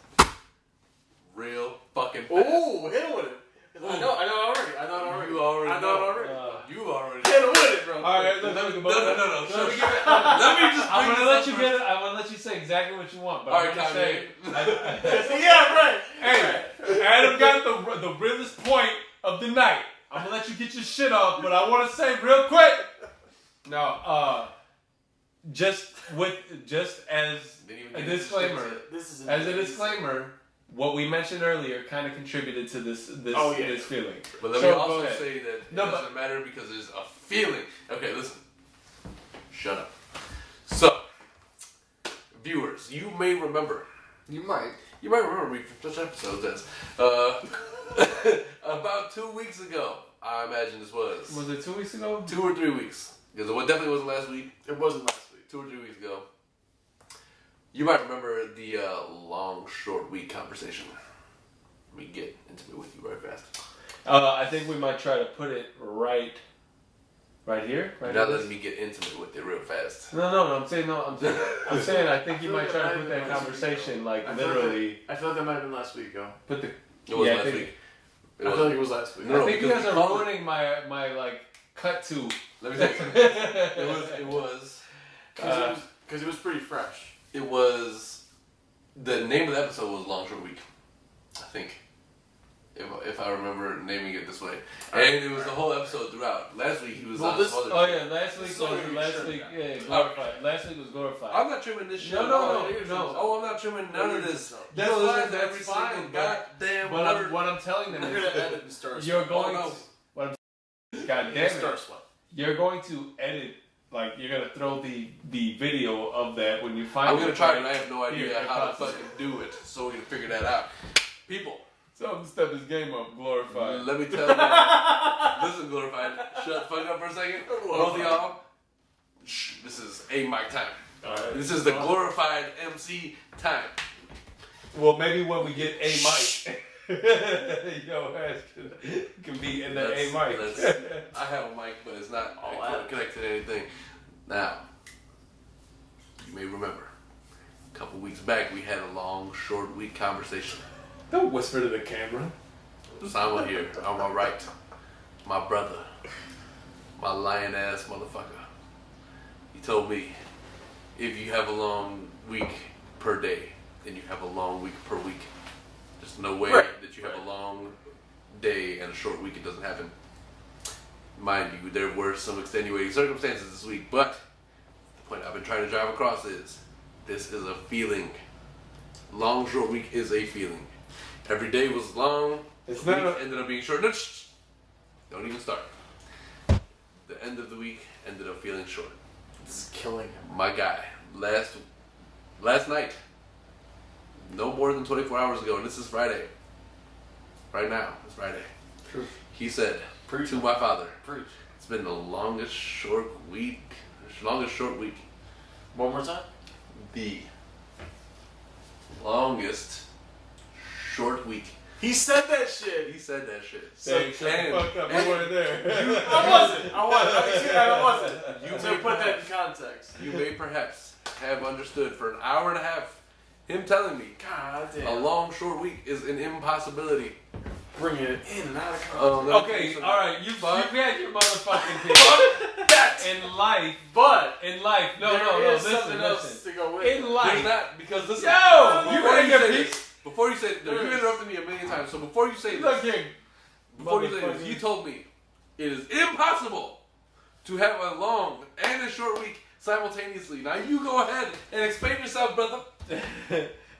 real fucking fast. Ooh, hit him with it. I know already. You already I know know. already. You already. Hit him with it, bro. All right, look, No, look, no. Let Let me me give it- just. I'm bring gonna this let up you first. get it. I'm gonna let you say exactly what you want, but All I'm right, gonna say. Yeah, right. Hey, Adam got the realest point of the night. I'm gonna let you get your shit off, but I want to say real quick. No, just as Didn't even a get into disclaimer, shit. This is as a disclaimer, what we mentioned earlier kind of contributed to this this feeling. But let So, me go also ahead. say that it No, but- doesn't matter because there's a feeling. Okay, listen. Shut up. So, viewers, you may remember. You might. You might remember me from such episodes as about 2 weeks ago. I imagine this was Was it 2 weeks ago? 2 or 3 weeks because it definitely wasn't last week. It wasn't last week. 2 or 3 weeks ago. You might remember the long, short week conversation. Let me get intimate with you right fast. I think we might try to put it right here. You're Right not here. letting me get intimate with it real fast. No. I'm saying I'm saying I think you feel might like try that to put might that have been last week, conversation like I feel literally I feel like that might have been last week, yo. put the. It was Yeah, I last think- week. I feel like it was last week. I think you guys are ruining my like cut to. Let me tell you. It was. Because it was pretty fresh. It was. The name of the episode was Long Short Week, I think. If I remember naming it this way. And it was the whole episode throughout. Last week he was on this other Oh shit. yeah, last week glorified. Last week was glorified. I'm not trimming this shit. No. Oh, I'm not trimming none of this. That's You listen fine, to every that's fine, single but- goddamn But word. what I'm telling them You're is gonna edit and start. you're going. Oh, no. What I'm, God damn Start it! sweat. You're going to edit. Like you're gonna throw the video of that when you find. I'm gonna it, try, right? and I have no idea Here, how to across. fucking do it, so we can figure that out. People, Tell him to step his game up. Glorified. let me tell you. Listen, Glorified, shut the fuck up for a second. Both of y'all, shh, this is a mic time. Alright. This is the Glorified MC time. Well, maybe when we get a mic, yo ass can be in the a mic. I have a mic, but it's not out. connected to anything. Now, you may remember, a couple weeks back we had a long, short week conversation. Don't whisper to the camera. Simon here, on my right, my brother, my lion ass motherfucker. He told me, if you have a long week per day, then you have a long week per week. There's no way that you have a long day and a short week. It doesn't happen. Mind you, there were some extenuating circumstances this week, but the point I've been trying to drive across is, this is a feeling. Long, short week is a feeling. Every day was long. It's the not week a- ended up being short. No, shh. Don't even start. The end of the week ended up feeling short. This is killing him. My guy, last night, no more than 24 hours ago, and this is Friday. Right now, it's Friday. He said Preach. to my father, Preach. it's been the longest short week. One more time. The longest short week. He said that shit. He said that shit. Hey, shut the fuck up. You weren't there. I wasn't. You So may put that in perhaps- context. You may perhaps have understood for an hour and a half him telling me God damn. a long short week is an impossibility. Bringing it in and out of context. Let me tell Okay, you something. alright, you've Fuck had your motherfucking thing. That. In life, But no, there is listen, something else to go with. In it. life, There's not, because listen. Yo, you before gotta you get say peace. this, before you say, no, you interrupted me a million times. So before you say look this, here. before you say this, Motherfucker. you told me it is impossible to have a long and a short week simultaneously. Now you go ahead and explain yourself, brother.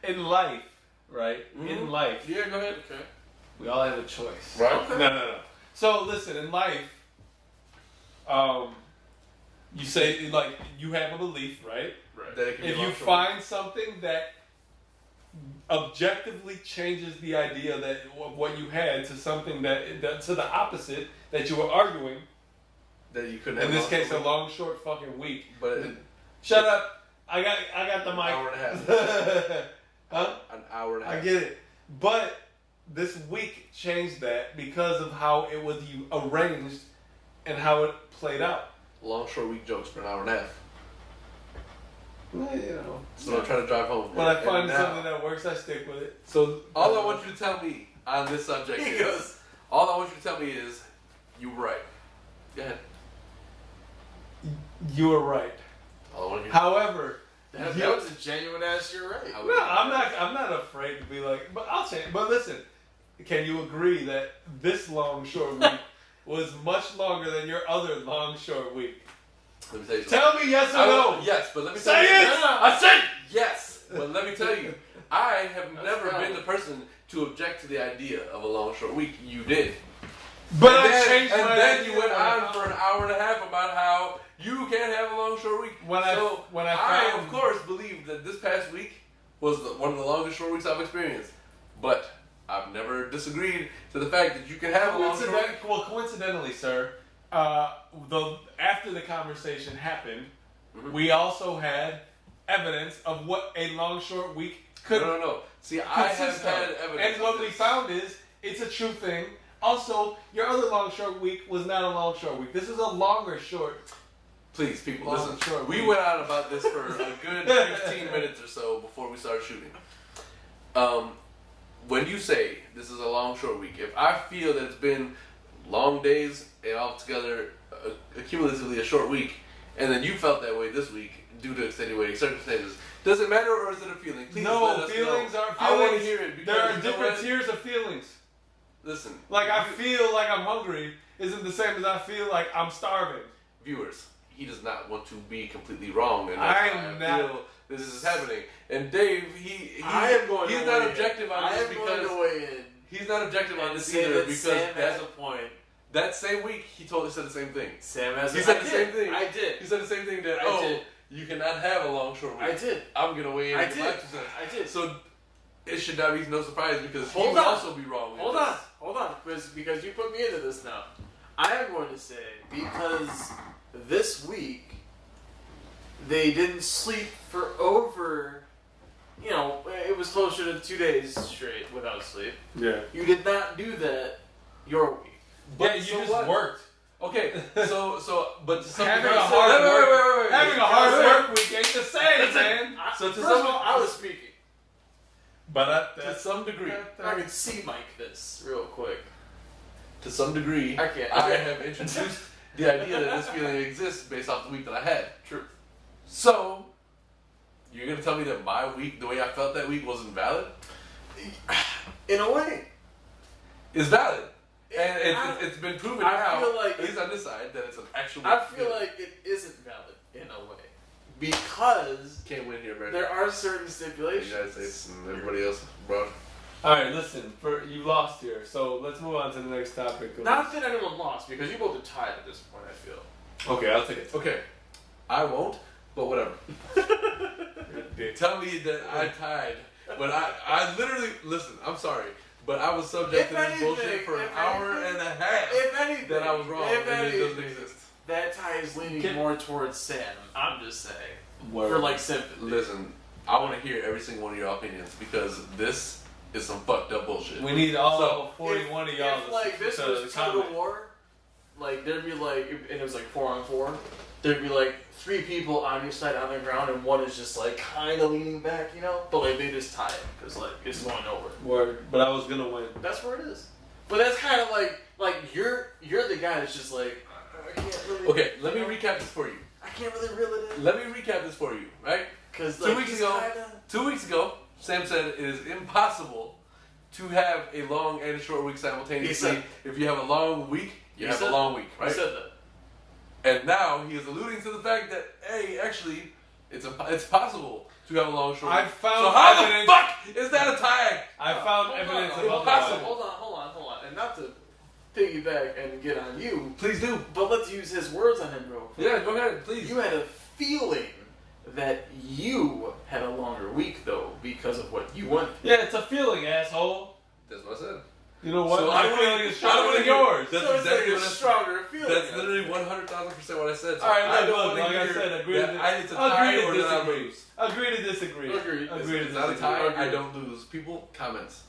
In life, right? Mhm. In life, Yeah, go ahead. Okay. we all have a choice. Right. No. So listen, in life, you say like you have a belief, right? That it can be If long, you short. find something that objectively changes the idea that of what you had to something that to the opposite that you were arguing. that you couldn't. In have this long, case, a short week. long, short fucking week. But Shut up! I got the mic. hour and a half. Huh? An hour and a half. I get it, but this week changed that because of how it was arranged and how it played out. Long, short week jokes for an hour and a half. Well, you know, So I'm trying to drive home. when I And find now, something that works, I stick with it. So all I want you to tell me on this subject He is, goes. all I want you to tell me is, you were right. Go ahead. you were right. All I want you. However, That you- was a genuine ass. You're right. How- no, I'm not afraid to be like. But I'll say. But listen, can you agree that this long, short week was much longer than your other long, short week? Let me tell you something. Tell me yes or I no. will- Yes, but let me Say tell you. it! No, I said yes, but let me tell you, I have never valid. been the person to object to the idea of a long, short week. You did. But and I then, changed and my then idea you went when on I for found- an hour and a half about how you can't have a long, short week. When I found- of course, believe that this past week was one of the longest short weeks I've experienced. But I've never disagreed to the fact that you can have a long, short week. Well, coincidentally, sir, after the conversation happened, Mhm. we also had evidence of what a long, short week could No. See, I have consist of. had evidence. And what of we this. found is it's a true thing. Also, your other long, short week was not a long, short week. This is a longer, short. Please, people, Long, listen. short We week. went on about this for a good 15 minutes or so before we started shooting. when you say this is a long, short week, if I feel that it's been long days and altogether accumulatively a short week, and then you felt that way this week due to extenuating circumstances, does it matter or is it a feeling? Please No, let us feelings know. are feelings. I want to hear it. Because There are you know different what? tiers of feelings. Listen. Like, I feel like I'm hungry isn't the same as I feel like I'm starving. Viewers, he does not want to be completely wrong, and I that's am why I not- feel this is happening. And Dave, he's not objective on this because he's not objective on this either because Sam has that, a point. that same week he totally said the same thing. Sam has He a said I the did. same thing. I did. He said the same thing that I did. you cannot have a long short week. I did. I'm gonna weigh in. I and give did. my 2 cents. I did. So it should not be no surprise because he Hold would on. also be wrong. in Hold this. on, because you put me into this now. I am going to say because this week they didn't sleep for over, it was closer to 2 days straight without sleep. Yeah. You did not do that your week. Yeah, you so just what? worked. Okay, but to some Having degree, a hard work, wait. having a hard work week ain't the same, man. So to First some of all, I was speaking. But to some degree, I can see Mike this real quick. to some degree, I can't. I have introduced the idea that this feeling exists based off the week that I had. True. So, you're gonna tell me that my week, the way I felt that week, wasn't valid? In a way. It's valid, and it's been proven I now, feel like at least on this side, that it's an actual. I feel feeling. like it isn't valid in a way. Because Can't win here, America. there are certain The stipulations. United States and everybody else, bro. all right, listen. You lost here, so let's move on to the next topic. Not that anyone lost, because you both are tied at this point, I feel. Okay, I'll take it. Okay, I won't, but whatever. Tell me that I tied, but I literally listen. I'm sorry, but I was subject to this bullshit for an hour and a half. If anything, That I was wrong, if and it doesn't anything, exist. that tie is leaning more towards Sam. I'm just saying. Word. For like sympathy. Listen, I want to hear every single one of your opinions because this is some fucked up bullshit. We need all So, 41 of y'all. If like this to was comment. Total War, like there'd be like, and it was like 4-on-4, there'd be like 3 people on each side on the ground, and one is just like kind of leaning back, but like they just tie it because like it's going nowhere. Word, but I was gonna win. That's where it is. But that's kind of like you're the guy that's just like I can't really. Okay, let me recap this for you. I can't really reel it in. Let me recap this for you, right? Because 2 weeks ago, 2 weeks ago, Sam said it is impossible to have a long and a short week simultaneously. He said- If you have a long week, you He have a said- long week, I right? said that. And now he is alluding to the fact that, hey, actually, it's possible to have a long short I week. found so how evidence- the fuck is that a tie? I found Hold evidence on, of hold otherwise. on, hold on. And not to piggyback and get on you, Please do. but let's use his words on him real quick. Yeah, go ahead, please. You had a feeling that you had a longer week though because of what you went through. Yeah, it's a feeling, asshole. That's what I said. You know what? So My I don't feeling wanna- is I don't stronger wanna than hear- yours. That's so it's exactly like a what I- stronger feeling. That's literally 100,000% what I said. So All right, I look, don't look, want to like I hear said, agree that to I need to agree tie to or that I disagree. lose. Agree to disagree. Agreed. Agree to It's not a disagree. tie. I don't lose. People, comments.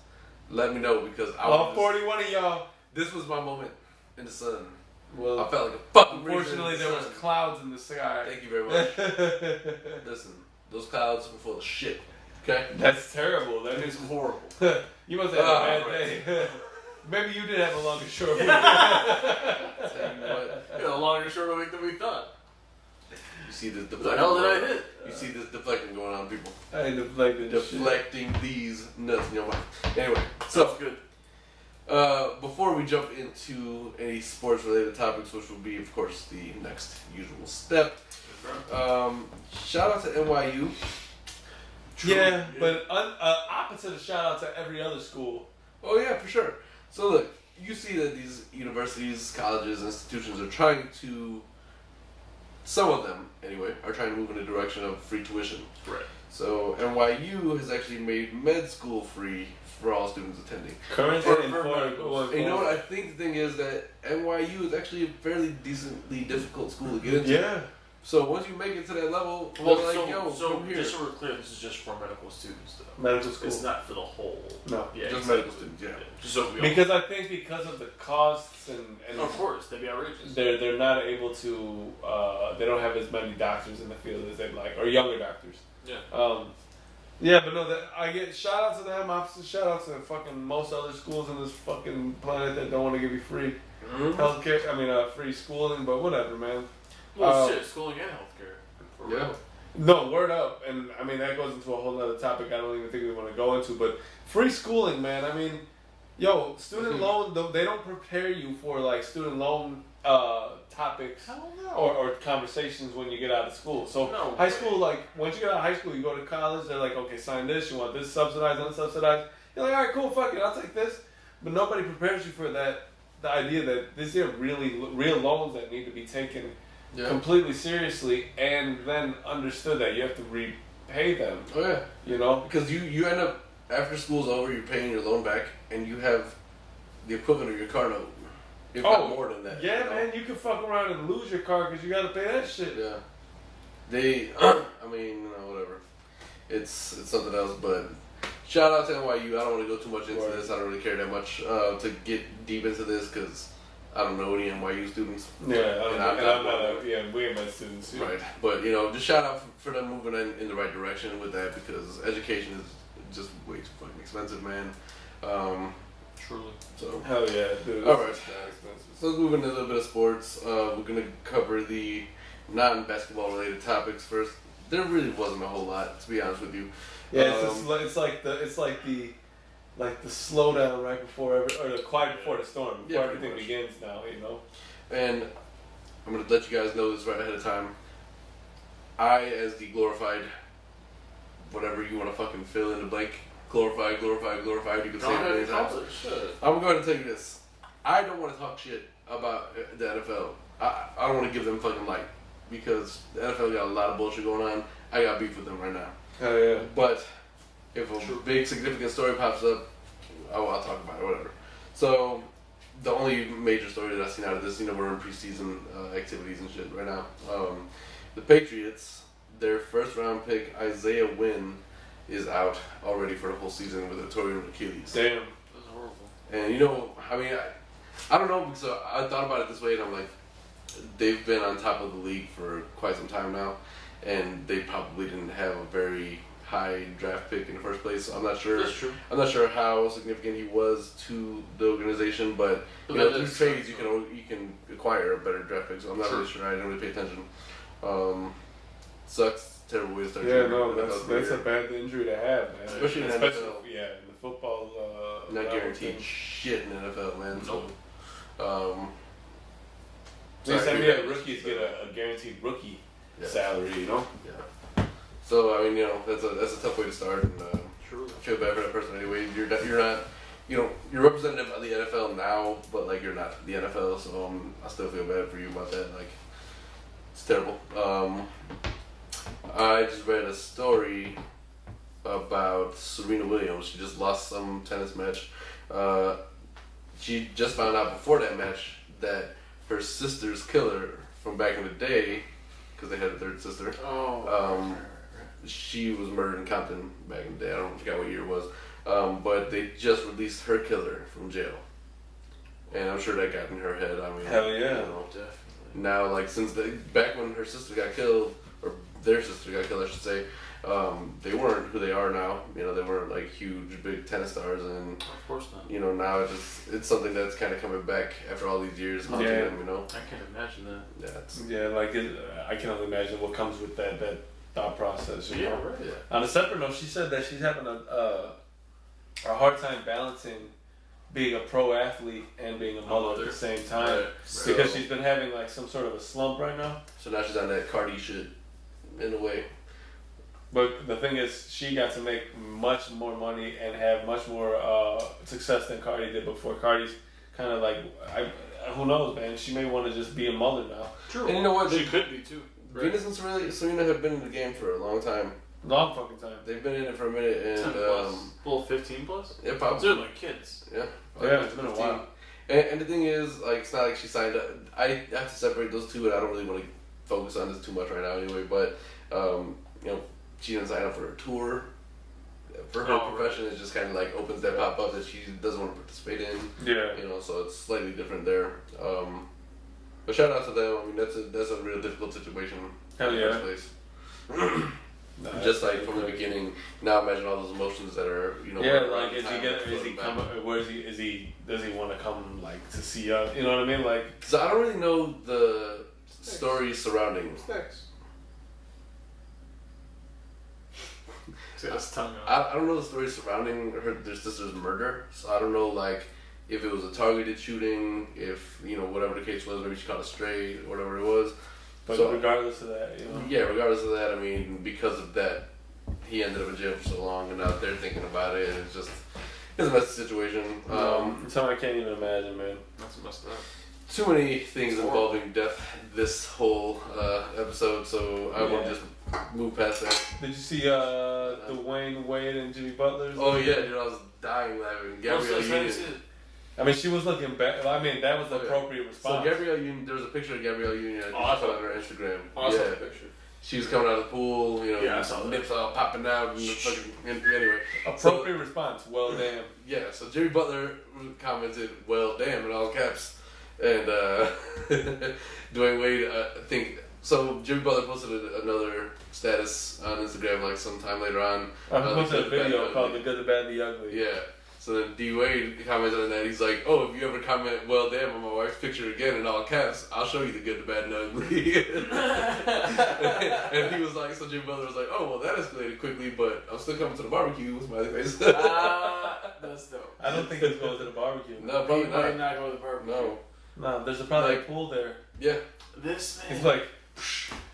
Let me know because I All was 41 of y'all. this was my moment in the sun. Well, I felt like a fucking unfortunately, raisin there in was the sun. clouds in the sky. Thank you very much. Listen, those clouds were full of shit. Okay. That's terrible. That is horrible. You must have had a bad right. day. Maybe you did have a longer short week. Tell you what, You had a longer, shorter week than we thought. you see this What the deflecting. hell did I going on. do? You see this deflecting going on, people. I deflected shit. Deflecting these nuts in your mouth. Anyway, so Sounds good. before we jump into any sports related topics, which will be, of course, the next usual step, shout out to NYU. Yeah, but opposite of shout out to every other school. Oh, yeah, for sure. So, look, you see that these universities, colleges, institutions are trying to, some of them, anyway, are trying to move in the direction of free tuition. Right. So, NYU has actually made med school free for all students attending. Currently, For medicals. And you know what? I think the thing is that NYU is actually a fairly decently difficult school to get into. Yeah. So once you make it to that level, Well, they're like, yo, so come here. just so we're clear, this is just for medical students, though. Medical school. It's not for the whole. No. Just Yeah, exactly. medical students, yeah. Just so we all. Because I think because of the costs and Of course, they'd be outrageous. they're not able to they don't have as many doctors in the field as they'd like, or younger doctors. Yeah. Yeah, but no, I get shout out to them. Opposite shout out to fucking most other schools on this fucking planet that don't want to give you free healthcare. I mean, free schooling, but whatever, man. Well, shit, schooling and healthcare. For Yeah. real. No, word up, and I mean that goes into a whole other topic. I don't even think we want to go into, but free schooling, man. I mean, yo, student loan. They don't prepare you for like student loan topics Hell no. or conversations when you get out of school. So No high way. school, like once you get out of high school, you go to college. They're like, okay, sign this. You want this subsidized, unsubsidized. You're like, all right, cool, fuck it, I'll take this. But nobody prepares you for that. The idea that these are really real loans that need to be taken completely seriously, and then understood that you have to repay them. Oh yeah. You know, Because you end up, after school's over, you're paying your loan back, and you have the equivalent of your car note. If not more than that. Yeah, you know? man, you can fuck around and lose your car because you got to pay that shit. Yeah. They, I mean, whatever. It's something else, but shout out to NYU. I don't want to go too much into this. I don't really care that much to get deep into this because I don't know any NYU students. Yeah, I'm not one. we ain't my students. Yeah. Right, but just shout out for them moving in the right direction with that because education is just way too fucking expensive, man. Truly. So Hell yeah, dude. all right, It's that expensive. so let's move into a little bit of sports. We're gonna cover the non-basketball related topics first. There really wasn't a whole lot, to be honest with you. Yeah, it's like the slowdown right before or the quiet before the storm, before Yeah, everything pretty begins now. You know. And I'm gonna let you guys know this right ahead of time. I, as the glorified, whatever you want to fucking fill in the blank, glorified. You can say it many times. I'm gonna go ahead and tell you this. I don't want to talk shit about the NFL. I don't want to give them fucking light because the NFL got a lot of bullshit going on. I got beef with them right now. Hell yeah. But if a big significant story pops up, I'll talk about it, whatever. So the only major story that I've seen out of this, we're in preseason activities and shit right now. The Patriots, their first round pick, Isaiah Wynn, is out already for the whole season with a torn Achilles. Damn. That's horrible. And I don't know, because I thought about it this way, and I'm like, they've been on top of the league for quite some time now, and they probably didn't have a very high draft pick in the first place. So I'm not sure. That's true. I'm not sure how significant he was to the organization, but through trades you can acquire a better draft pick. So I'm not really sure. I didn't really pay attention. Sucks. Terrible way to start. Yeah, no, that's a bad injury to have, man. Especially in NFL. Yeah, in the football. Not guaranteed shit in the NFL, man. Nope. So, Anytime you have rookies get a guaranteed rookie salary, you know. Yeah. So that's a tough way to start, and Truly. I feel bad for that person anyway. You're not, you're representative of the NFL now, but like you're not the NFL, so I still feel bad for you about that. Like, it's terrible. I just read a story about Serena Williams. She just lost some tennis match. She just found out before that match that her sister's killer from back in the day, because they had a third sister. She was murdered in Compton back in the day. I forgot what year it was. But they just released her killer from jail. And I'm sure that got in her head. Hell yeah. Definitely. Now, like, back when her sister got killed, or their sister got killed, I should say, they weren't who they are now. They weren't like huge, big tennis stars, and Of course not. now it's something that's kind of coming back after all these years haunting them. I can't imagine that. Yeah, Yeah, like I can only imagine what comes with that thought process. You know? Right. yeah. On a separate note, she said that she's having a hard time balancing being a pro athlete and being a mother at the same time because she's been having like some sort of a slump right now. So now she's on that Cardi shit, in a way. But the thing is, she got to make much more money and have much more success than Cardi did before. Cardi's kind of like, who knows, man? She may want to just be a mother now. True. And you know what? She could be too. Venus and Serena have been in the game for a long time. Long fucking time. They've been in it for a minute, 10 and plus. Well, 15 plus? yeah, probably. They're like kids. Yeah, Yeah, it's been a while. And the thing is, like, it's not like she signed up. I have to separate those two, and I don't really want to focus on this too much right now, anyway. But she didn't sign up for a tour. For her profession, it just kind of like opens that pop up that she doesn't want to participate in. Yeah. So it's slightly different there. But shout out to them. That's a real difficult situation. Hell in the yeah. first place. Nah, just that's like from the crazy. beginning. Now imagine all those emotions that are Yeah, around like the is he time gonna? that's Is he floating back. come? Where is he? Is he? Does he want to come like to see us? You know what I mean? Like So I don't really know the story surrounding. Thanks. His tongue out. I don't know the story surrounding their sister's murder. So I don't know like if it was a targeted shooting, if whatever the case was, maybe she caught a stray or whatever it was. but So- regardless of that, Yeah, regardless of that, I mean, because of that, he ended up in jail for so long, and now they're thinking about it. And it's a messy situation. something I can't even imagine, man. That's messed up. Too many things involving death this whole episode, so I want to just move past that. Did you see Dwayne Wade and Jimmy Butler's? Oh yeah, dude, I was dying laughing. Gabrielle Union. I mean, she was looking back. I mean, that was the appropriate So response. Gabrielle Union, there was a picture of Gabrielle Union. I I think saw on her Instagram. Awesome Yeah, picture. she was coming out of the pool. Yeah, I saw that. nips all popping out. And fucking, anyway, Appropriate response. Well, damn. yeah. So Jimmy Butler commented, "Well, damn," in all caps, and Dwayne Wade, I think. So Jimmy Butler posted another status on Instagram like sometime later on. I posted a The Good, the video Bad, called the "The Good, the Bad, and the Ugly." Yeah. So then D Wade commented on that. He's like, "Oh, if you ever comment, well, damn, on my wife's picture again in all caps, I'll show you the good, the bad, and the ugly." And he was like, so Jimmy Butler was like, "Oh, well, that escalated quickly, but I'm still coming to the barbecue." Smiley face. That's dope. I don't think he's going to the barbecue. No, probably He might not. not go to the barbecue. No. No, there's probably Like- a pool there. Yeah. This man. He's like,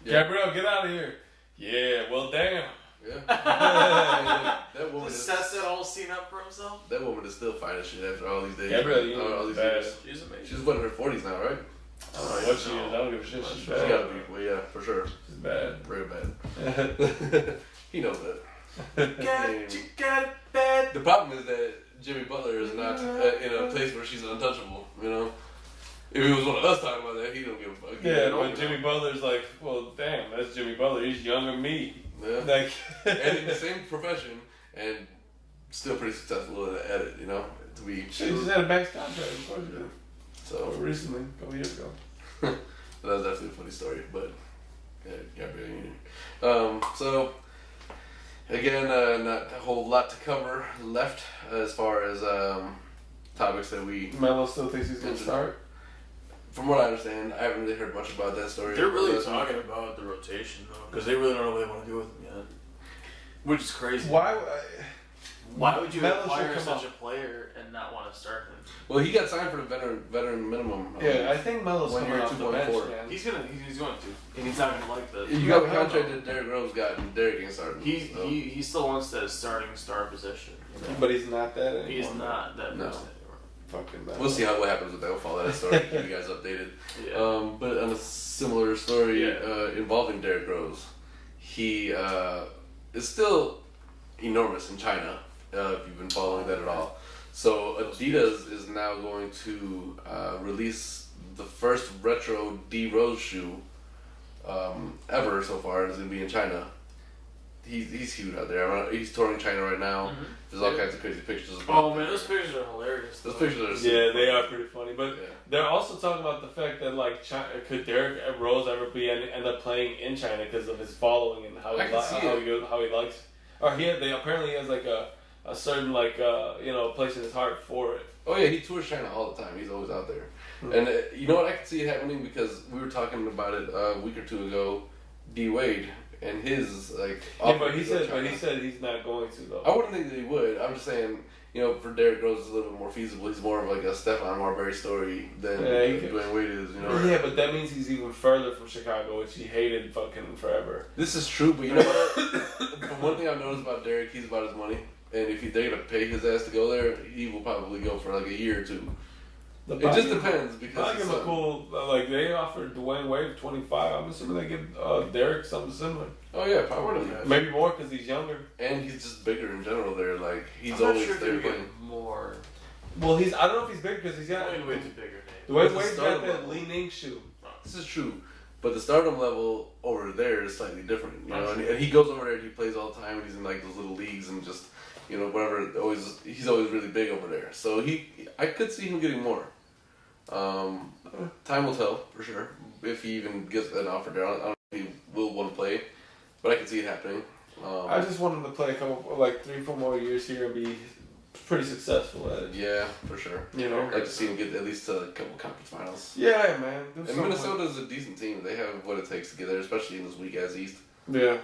Yeah. Gabrielle, get out of here. Yeah, well, damn. Yeah. That woman Just is. sets that whole scene up for himself. That woman is still fine as shit after all these days. Gabrielle Union all is these bad. years. She's amazing. She's what, in her 40s now, right? I don't know what she is. I don't give a shit. She's She's bad. gotta be. Well, yeah, for sure. She's bad. Very bad. He knows that. You got it bad. The problem is that Jimmy Butler is not in a place where she's untouchable, If it was one of us talking about that, he don't give a fuck. Yeah, but Jimmy Butler's like, well, damn, that's Jimmy Butler. He's younger than me. Yeah. Like, And in the same profession, and still pretty successful at it, to be. she just had a max contract, of course. Yeah. So, Recently, a couple years ago. that was definitely a funny story, but yeah, Gabrielle Union. So again, not a whole lot to cover left as far as topics that we. Melo still thinks he's going to start. From what I understand, I haven't really heard much about that story. They're really talking about the rotation though, because they really don't know what they want to do with him yet. Which is crazy. Why? Why would you Melo should acquire come such up. a player and not want to start him? Well, he got signed for the veteran minimum. Yeah, I think Melo's 1 coming year, off the bench, 2.4. man. He's going to, and he's not gonna like that. You got the contract that Derrick Rose got, and Derrick ain't starting. so. He still wants that starting star position. But he's not that anymore. He's not that No. person anymore. Fucking Melo. We'll see what happens with that. We'll follow that story. Keep you guys updated. Yeah. But on a similar story Yeah. involving Derrick Rose, he is still enormous in China. If you've been following that at all, so Adidas is now going to release the first retro D Rose shoe ever so far. It's going to be in China. He's huge out there. He's touring China right now. Mhm. There's all Yeah. kinds of crazy pictures. Oh man, those pictures are hilarious. Those though. pictures are super Yeah, they funny. are pretty funny. But Yeah. they're also talking about the fact that, like, China, could Derrick Rose ever end up playing in China because of his following and how I can see it. how he likes. Or they apparently has like a certain place in his heart for it. Oh yeah, he tours China all the time. He's always out there. Mhm. And you know what? I can see it happening because we were talking about it a week or two ago. D Wade and his Yeah, offer but to he go to said China. he's not going to though. I wouldn't think that he would. I'm just saying, for Derrick Rose, it's a little bit more feasible. He's more of like a Stephon Marbury story than Yeah, he could- Dwayne Wade is. Yeah, but that means he's even further from Chicago, which he hated fucking forever. This is true, but you know what? From one thing I've noticed about Derrick, he's about his money. And if they're gonna pay his ass to go there, he will probably go for like a year or two. It just depends because I it's give him a cool. Like they offered Dwayne Wade 25. I'm assuming they give Derrick something similar. Oh yeah, probably. Maybe more because he's younger. And he's just bigger in general. There, like he's I'm not always sure if there you playing. get more. Well, I don't know if he's big because he's got. Dwayne Wade's a bigger name. Dwayne But Wade's the got stardom that level- Li Ning shoe. This is true, but the stardom level over there is slightly different. You know, That's and he goes over there and he plays all the time. And he's in like those little leagues and just whatever. He's always really big over there. So I could see him getting more. Time will tell for sure if he even gets an offer there. I don't know if he will want to play, but I can see it happening. I just want him to play a couple, like 3-4 more years here and be pretty successful at it. Yeah, for sure. You know, I'd like to see him get at least to a couple conference finals. Yeah, man. And Minnesota's a decent team. They have what it takes to get there, especially in this weak ass East. Yeah.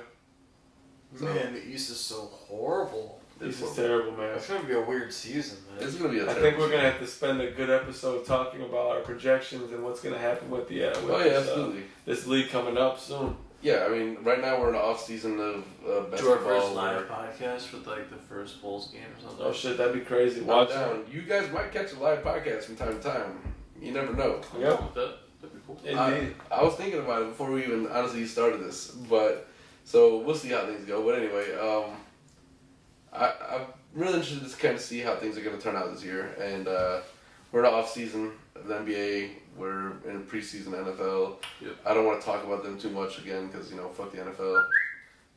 So, Man, the East is so horrible. This is terrible, man. It's gonna be a weird season, man. It's gonna be a I terrible think we're season. gonna have to spend a good episode talking about our projections and what's gonna happen with the with Oh yeah, absolutely. this league coming up soon. Yeah, I mean, right now we're in the off season of Do our basketball. first where- live podcast with like the first Bulls game or something. Oh shit, that'd be crazy. I'm Watch down. You guys might catch a live podcast from time to time. You never know. I'm Yep. down with that. That'd be cool. Indeed. I was thinking about it before we even honestly started this, but so we'll see how things go. But anyway, I'm really interested to kind of see how things are going to turn out this year. And we're in the off season of the NBA. We're in preseason NFL. Yep. I don't want to talk about them too much again because fuck the NFL.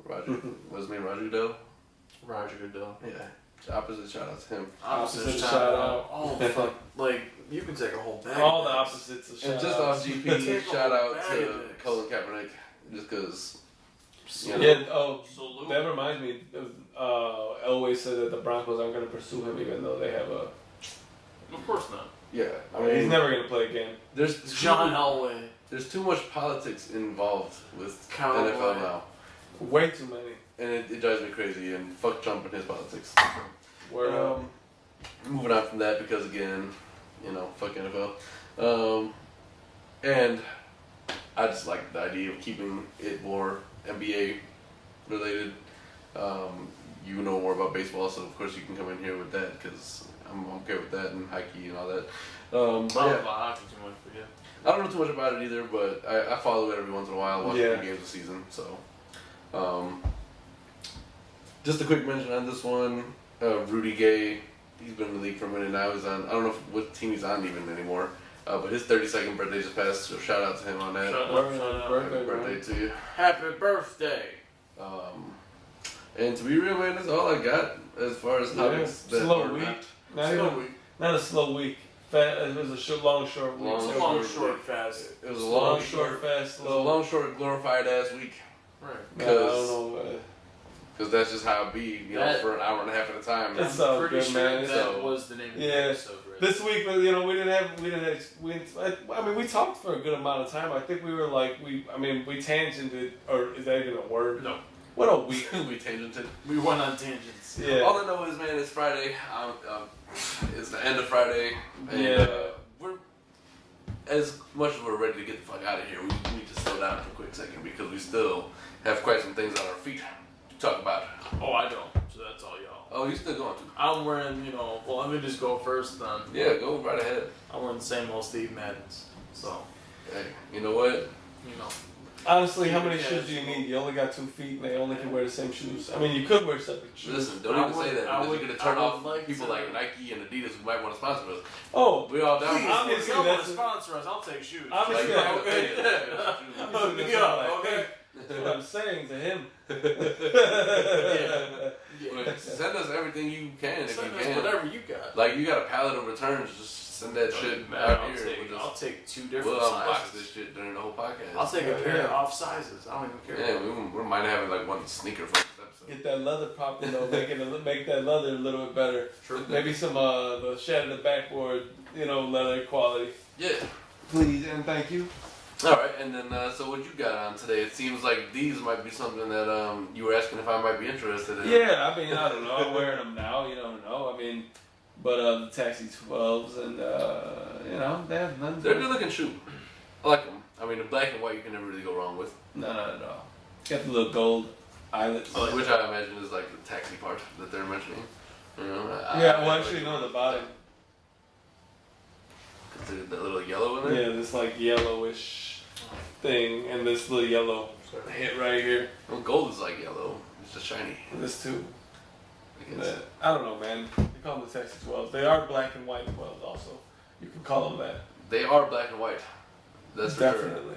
Roger, what's his name? Roger Goodell. Roger Goodell. Yeah, opposite shout out to him. Opposite shout out. Oh fuck! Like you can take a whole bag. All the of this. opposites of And shout just outs. off GP, Take a shout out bag to of dicks. Colin Kaepernick, just because. Yeah. Oh, Salute. that reminds me. Elway said that the Broncos aren't going to pursue him, even though they have a. Of course not. Yeah, I mean, He's never going to play again. there's John Elway. There's too much politics involved with Cowboy. NFL now, Way too many. and it drives me crazy. And fuck Trump and his politics. Word up. Moving on from that because again, fuck NFL. And I just like the idea of keeping it more NBA related. You know more about baseball, so of course you can come in here with that because I'm okay with that and hockey and all that. I don't But know yeah, about hockey too much, but yeah. I don't know too much about it either, but I follow it every once in a while, watch Yeah. 3 games a season. So, just a quick mention on this one: Rudy Gay. He's been in the league for a minute now. He's on. I don't know what team he's on even anymore. But his 32nd birthday just passed, so shout out to him on that. Shout out. Word, Shout out. birthday, Happy bro. birthday to you. Happy birthday. And to be real, man, that's all I got as far as Yeah, topics. that slow are week. not- Not, Slow even, week. not a slow week. It was a long, short week. Long, It's a So long, short short, week. fast. It was a long, long, short, fast, It was a slow. long, short, glorified ass week. Right. Man, I don't know. Because that's just how it be, That- for an hour and a half at a time. It's I'm all pretty good, sure man. that So- was the name of the Yeah. episode, right? This week, we talked for a good amount of time. I think we were we tangented, or is that even a word? No. What a week. We tangented. We went on tangents. Yeah. All I know is, man, it's Friday. It's the end of Friday. And, Yeah. we're, as much as we're ready to get the fuck out of here, we need to slow down for a quick second because we still have quite some things on our feet to talk about. Oh, I don't. So that's all y'all. Oh, you still going to? I'm wearing, well, let me just go first then. Yeah, go right ahead. I'm wearing the same old Steve Maddens. So, Hey, you know what? Honestly, how many Yeah, shoes do you need? You only got 2 feet and they only can wear the same shoes. I mean, you could wear separate shoes. Listen, don't I even say would- that I because would- you're going to turn I would off like people to- like Nike and Adidas who might want to sponsor us. Oh, We all down please, with obviously, if y'all want that's to a- sponsor us, I'll take shoes. Obviously, Like, that's okay. Obviously, that's Yeah, not like, okay. That's what I'm saying to him. But send us everything you can if Send you us can. whatever you got. Like, you got a pallet of returns, just send that shit Man, out I'll here. take, We'll I'll just, take 2 different we'll unbox sizes. this shit during the whole podcast. I'll take a pair Yeah. off sizes. I don't even care. Yeah, we might have like one sneaker for this episode. Get that leather popping though, make that leather a little bit better. True. Maybe some the shatter the backboard, leather quality. Yeah. Please and thank you. All right, and then so what you got on today? It seems like these might be something that you were asking if I might be interested in. Yeah, I mean I don't know. I'm wearing them now. You don't know. I mean, but the Taxi 12s and they have none. They're a good looking shoe. I like them. I mean, the black and white you can never really go wrong with. No. Got the little gold eyelets. Which I imagine is like the taxi part that they're mentioning. Yeah, well actually no, the bottom. That little yellow in there? Yeah, this like yellowish thing and this little yellow hit right here. Well, gold is like yellow. It's just shiny. This too. I guess. I don't know, man. They call them the Texas 12s. They are black and white 12s also. You can call them that. They are black and white. That's for Definitely.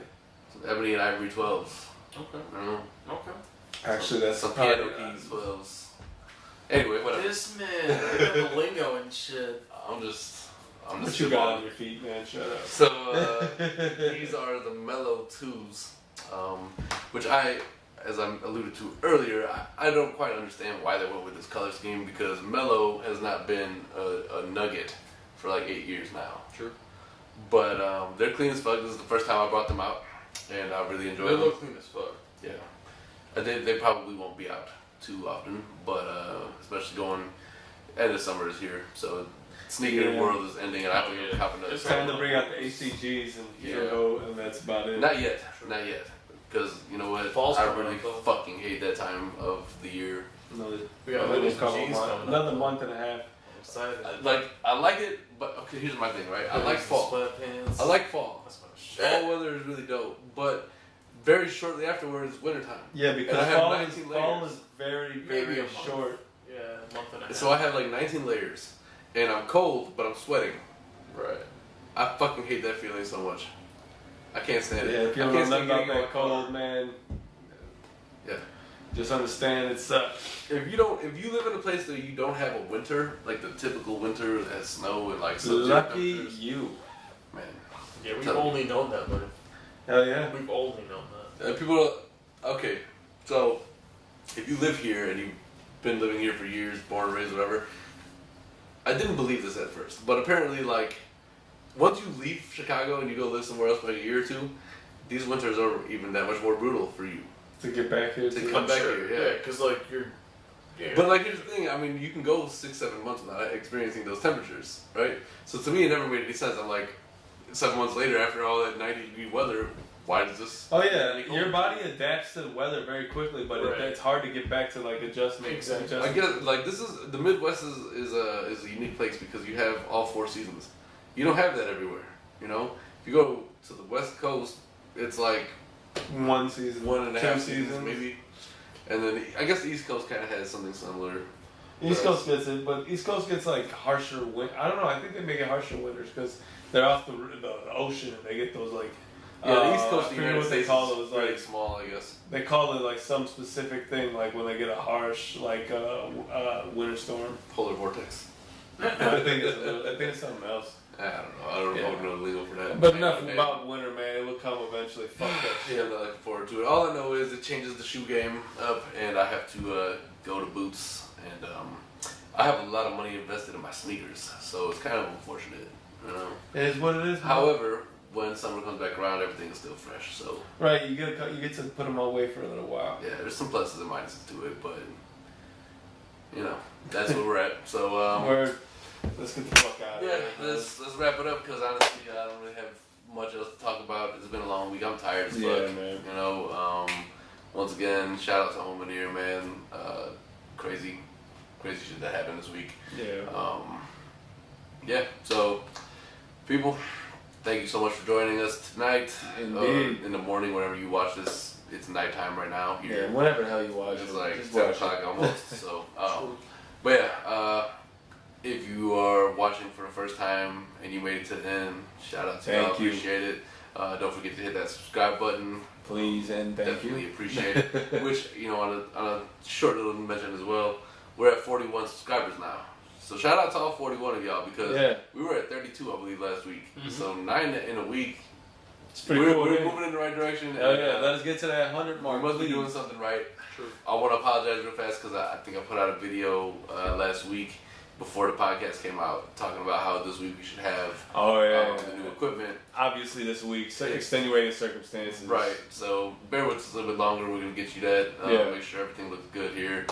sure. Ebony and ivory 12s. Okay. I don't know. Okay. Actually, that's Some probably, piano keys 12s. Anyway, whatever. This man, I got the lingo and shit. I'm just What you got on your feet, man? Shut up. So these are the Mellow 2s, which I as I alluded to earlier, I don't quite understand why they went with this color scheme because Mellow has not been a nugget for like 8 years now. True. But they're clean as fuck. This is the first time I brought them out, and I really enjoyed them. They look clean as fuck. Yeah. They probably won't be out too often, but especially going end of summer is here, so sneaker world is ending, and I have to hop another. It's time to bring out the ACGs and that's about it. Not yet, because you know what? Fall's I coming really up, though. fucking hate that time of the year. We got another month and a half. I'm excited. I like it, but okay. Here's my thing, right? I like fall. Sweatpants. I like fall. That's my shit. Fall weather is really dope, but very shortly afterwards, wintertime. Yeah, because And I have fall 19 layers. is very, Maybe very a month. short. Yeah, a month and a half. So I have like 19 layers, and I'm cold, but I'm sweating. Right. I fucking hate that feeling so much. I can't stand it. Yeah, if you I don't can't know stand nothing getting about in my that car. cold, man, Yeah. just understand it sucks. If you live in a place that you don't have a winter, like the typical winter that has snow and like sub-zero Lucky temperatures, you. man. Yeah, we've Tell me. only known that, but Hell yeah. we've only known that. And people are, okay, so if you live here and you've been living here for years, born and raised, whatever, I didn't believe this at first, but apparently, like, once you leave Chicago and you go live somewhere else for like a year or two, these winters are even that much more brutal for you. To get back here To too. come back Sure, here, yeah. because like you're. Yeah. But like, here's the thing. I mean, you can go 6-7 months without experiencing those temperatures, right? So to me, it never made any sense. I'm like, 7 months later, after all that 90-degree weather, why does this? Oh yeah, your body adapts to the weather very quickly, but Right. it's hard to get back to like adjustment. Exactly. I guess like this is the Midwest is a unique place because you have all 4 seasons. You don't have that everywhere. You know, if you go to the West Coast, it's like One season, 1.5 2 seasons maybe, and then I guess the East Coast kind of has something similar. East Coast gets it, but East Coast gets like harsher winter. I don't know. I think they make it harsher winters because they're off the ocean and they get those like. Yeah, the East Coast I of the forget United what they States call is those. very Like small, I guess. they call it like some specific thing, like when they get a harsh like winter storm. Polar vortex. I think it's something else. I don't know. I don't know the legal for that. But enough about winter, man. It will come eventually. Fuck that shit. Yeah, I'm not looking forward to it. All I know is it changes the shoe game up, and I have to go to Boots, and I have a lot of money invested in my sneakers, so it's kind of unfortunate, you know. It is what it is. man. However, when summer comes back around, everything is still fresh. So Right, you get to put them away for a little while. yeah, there's some pluses and minuses to it, but you know that's where we're at. So Word. Let's get the fuck out of yeah, here. let's wrap it up because honestly, I don't really have much else to talk about. It's been a long week. I'm tired as fuck. Yeah, man. You know, once again, shout out to Home Veneer, man. Crazy shit that happened this week. Yeah. Yeah. So, people, thank you so much for joining us tonight. Indeed. In the morning, whenever you watch this, it's nighttime right now. Yeah, Here. whatever the hell you watch. It's like just 10 watch o'clock it. almost. So, but yeah, if you are watching for the first time and you made it to the end, shout out to y'all. Thank you. Appreciate it. Don't forget to hit that subscribe button. Please and thank Definitely you. appreciate it. Which, you know, on a short little mention as well, we're at 41 subscribers now. So shout out to all 41 of y'all because Yeah. we were at 32, I believe, last week. Mhm. So 9 in a week. It's pretty we're cool. we're man. moving in the right direction. Hell and, yeah, let us get to that 100 we mark. must be please. doing something right. True. I want to apologize real fast because I think I put out a video last week before the podcast came out talking about how this week we should have Oh yeah. the new equipment. Obviously this week, extenuating circumstances. Right. So bear with us a little bit longer. We're gonna get you that. Yeah. Make sure everything looks good here.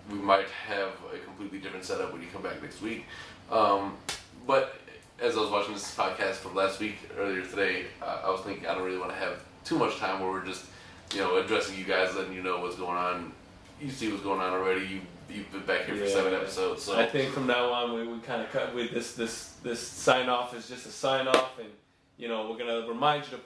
We might have a completely different setup when you come back next week. But as I was watching this podcast from last week, earlier today, I was thinking I don't really want to have too much time where we're just, you know, addressing you guys, letting you know what's going on. You see what's going on already. You've been back here for 7 episodes. So I think from now on we kind of cut with this sign off is just a sign off, and you know we're gonna remind you to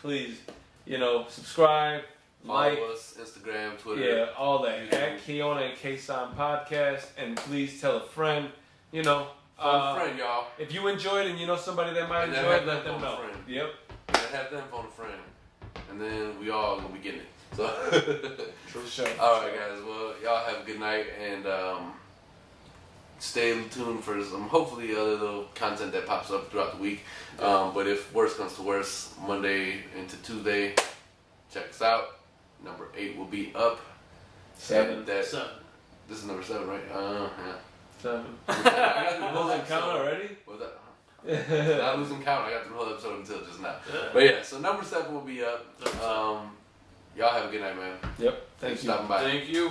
please, you know, subscribe, follow like, us, Instagram, Twitter. yeah, all that YouTube. at Kiona and Kasson podcast, and please tell a friend. You know, Phone a friend, y'all. if you enjoyed and you know somebody that might And then enjoy it, have let them them phone a know. friend. Yep. And have them phone a friend. And then we all gonna be getting it. So For sure. alright guys, well y'all have a good night and stay tuned for some hopefully other little content that pops up throughout the week. But if worse comes to worse, Monday into Tuesday, check us out. Number 8 will be up. 7. And that, 7. this is number 7, right? Yeah. 7. I got through the whole Losing episode. count already? What was that? Not losing count. I got through the whole episode until just now. Yeah. But yeah, so number 7 will be up. Number 7. Y'all have a good night, man. Yep. Thanks Thank for you. stopping by. Thank you.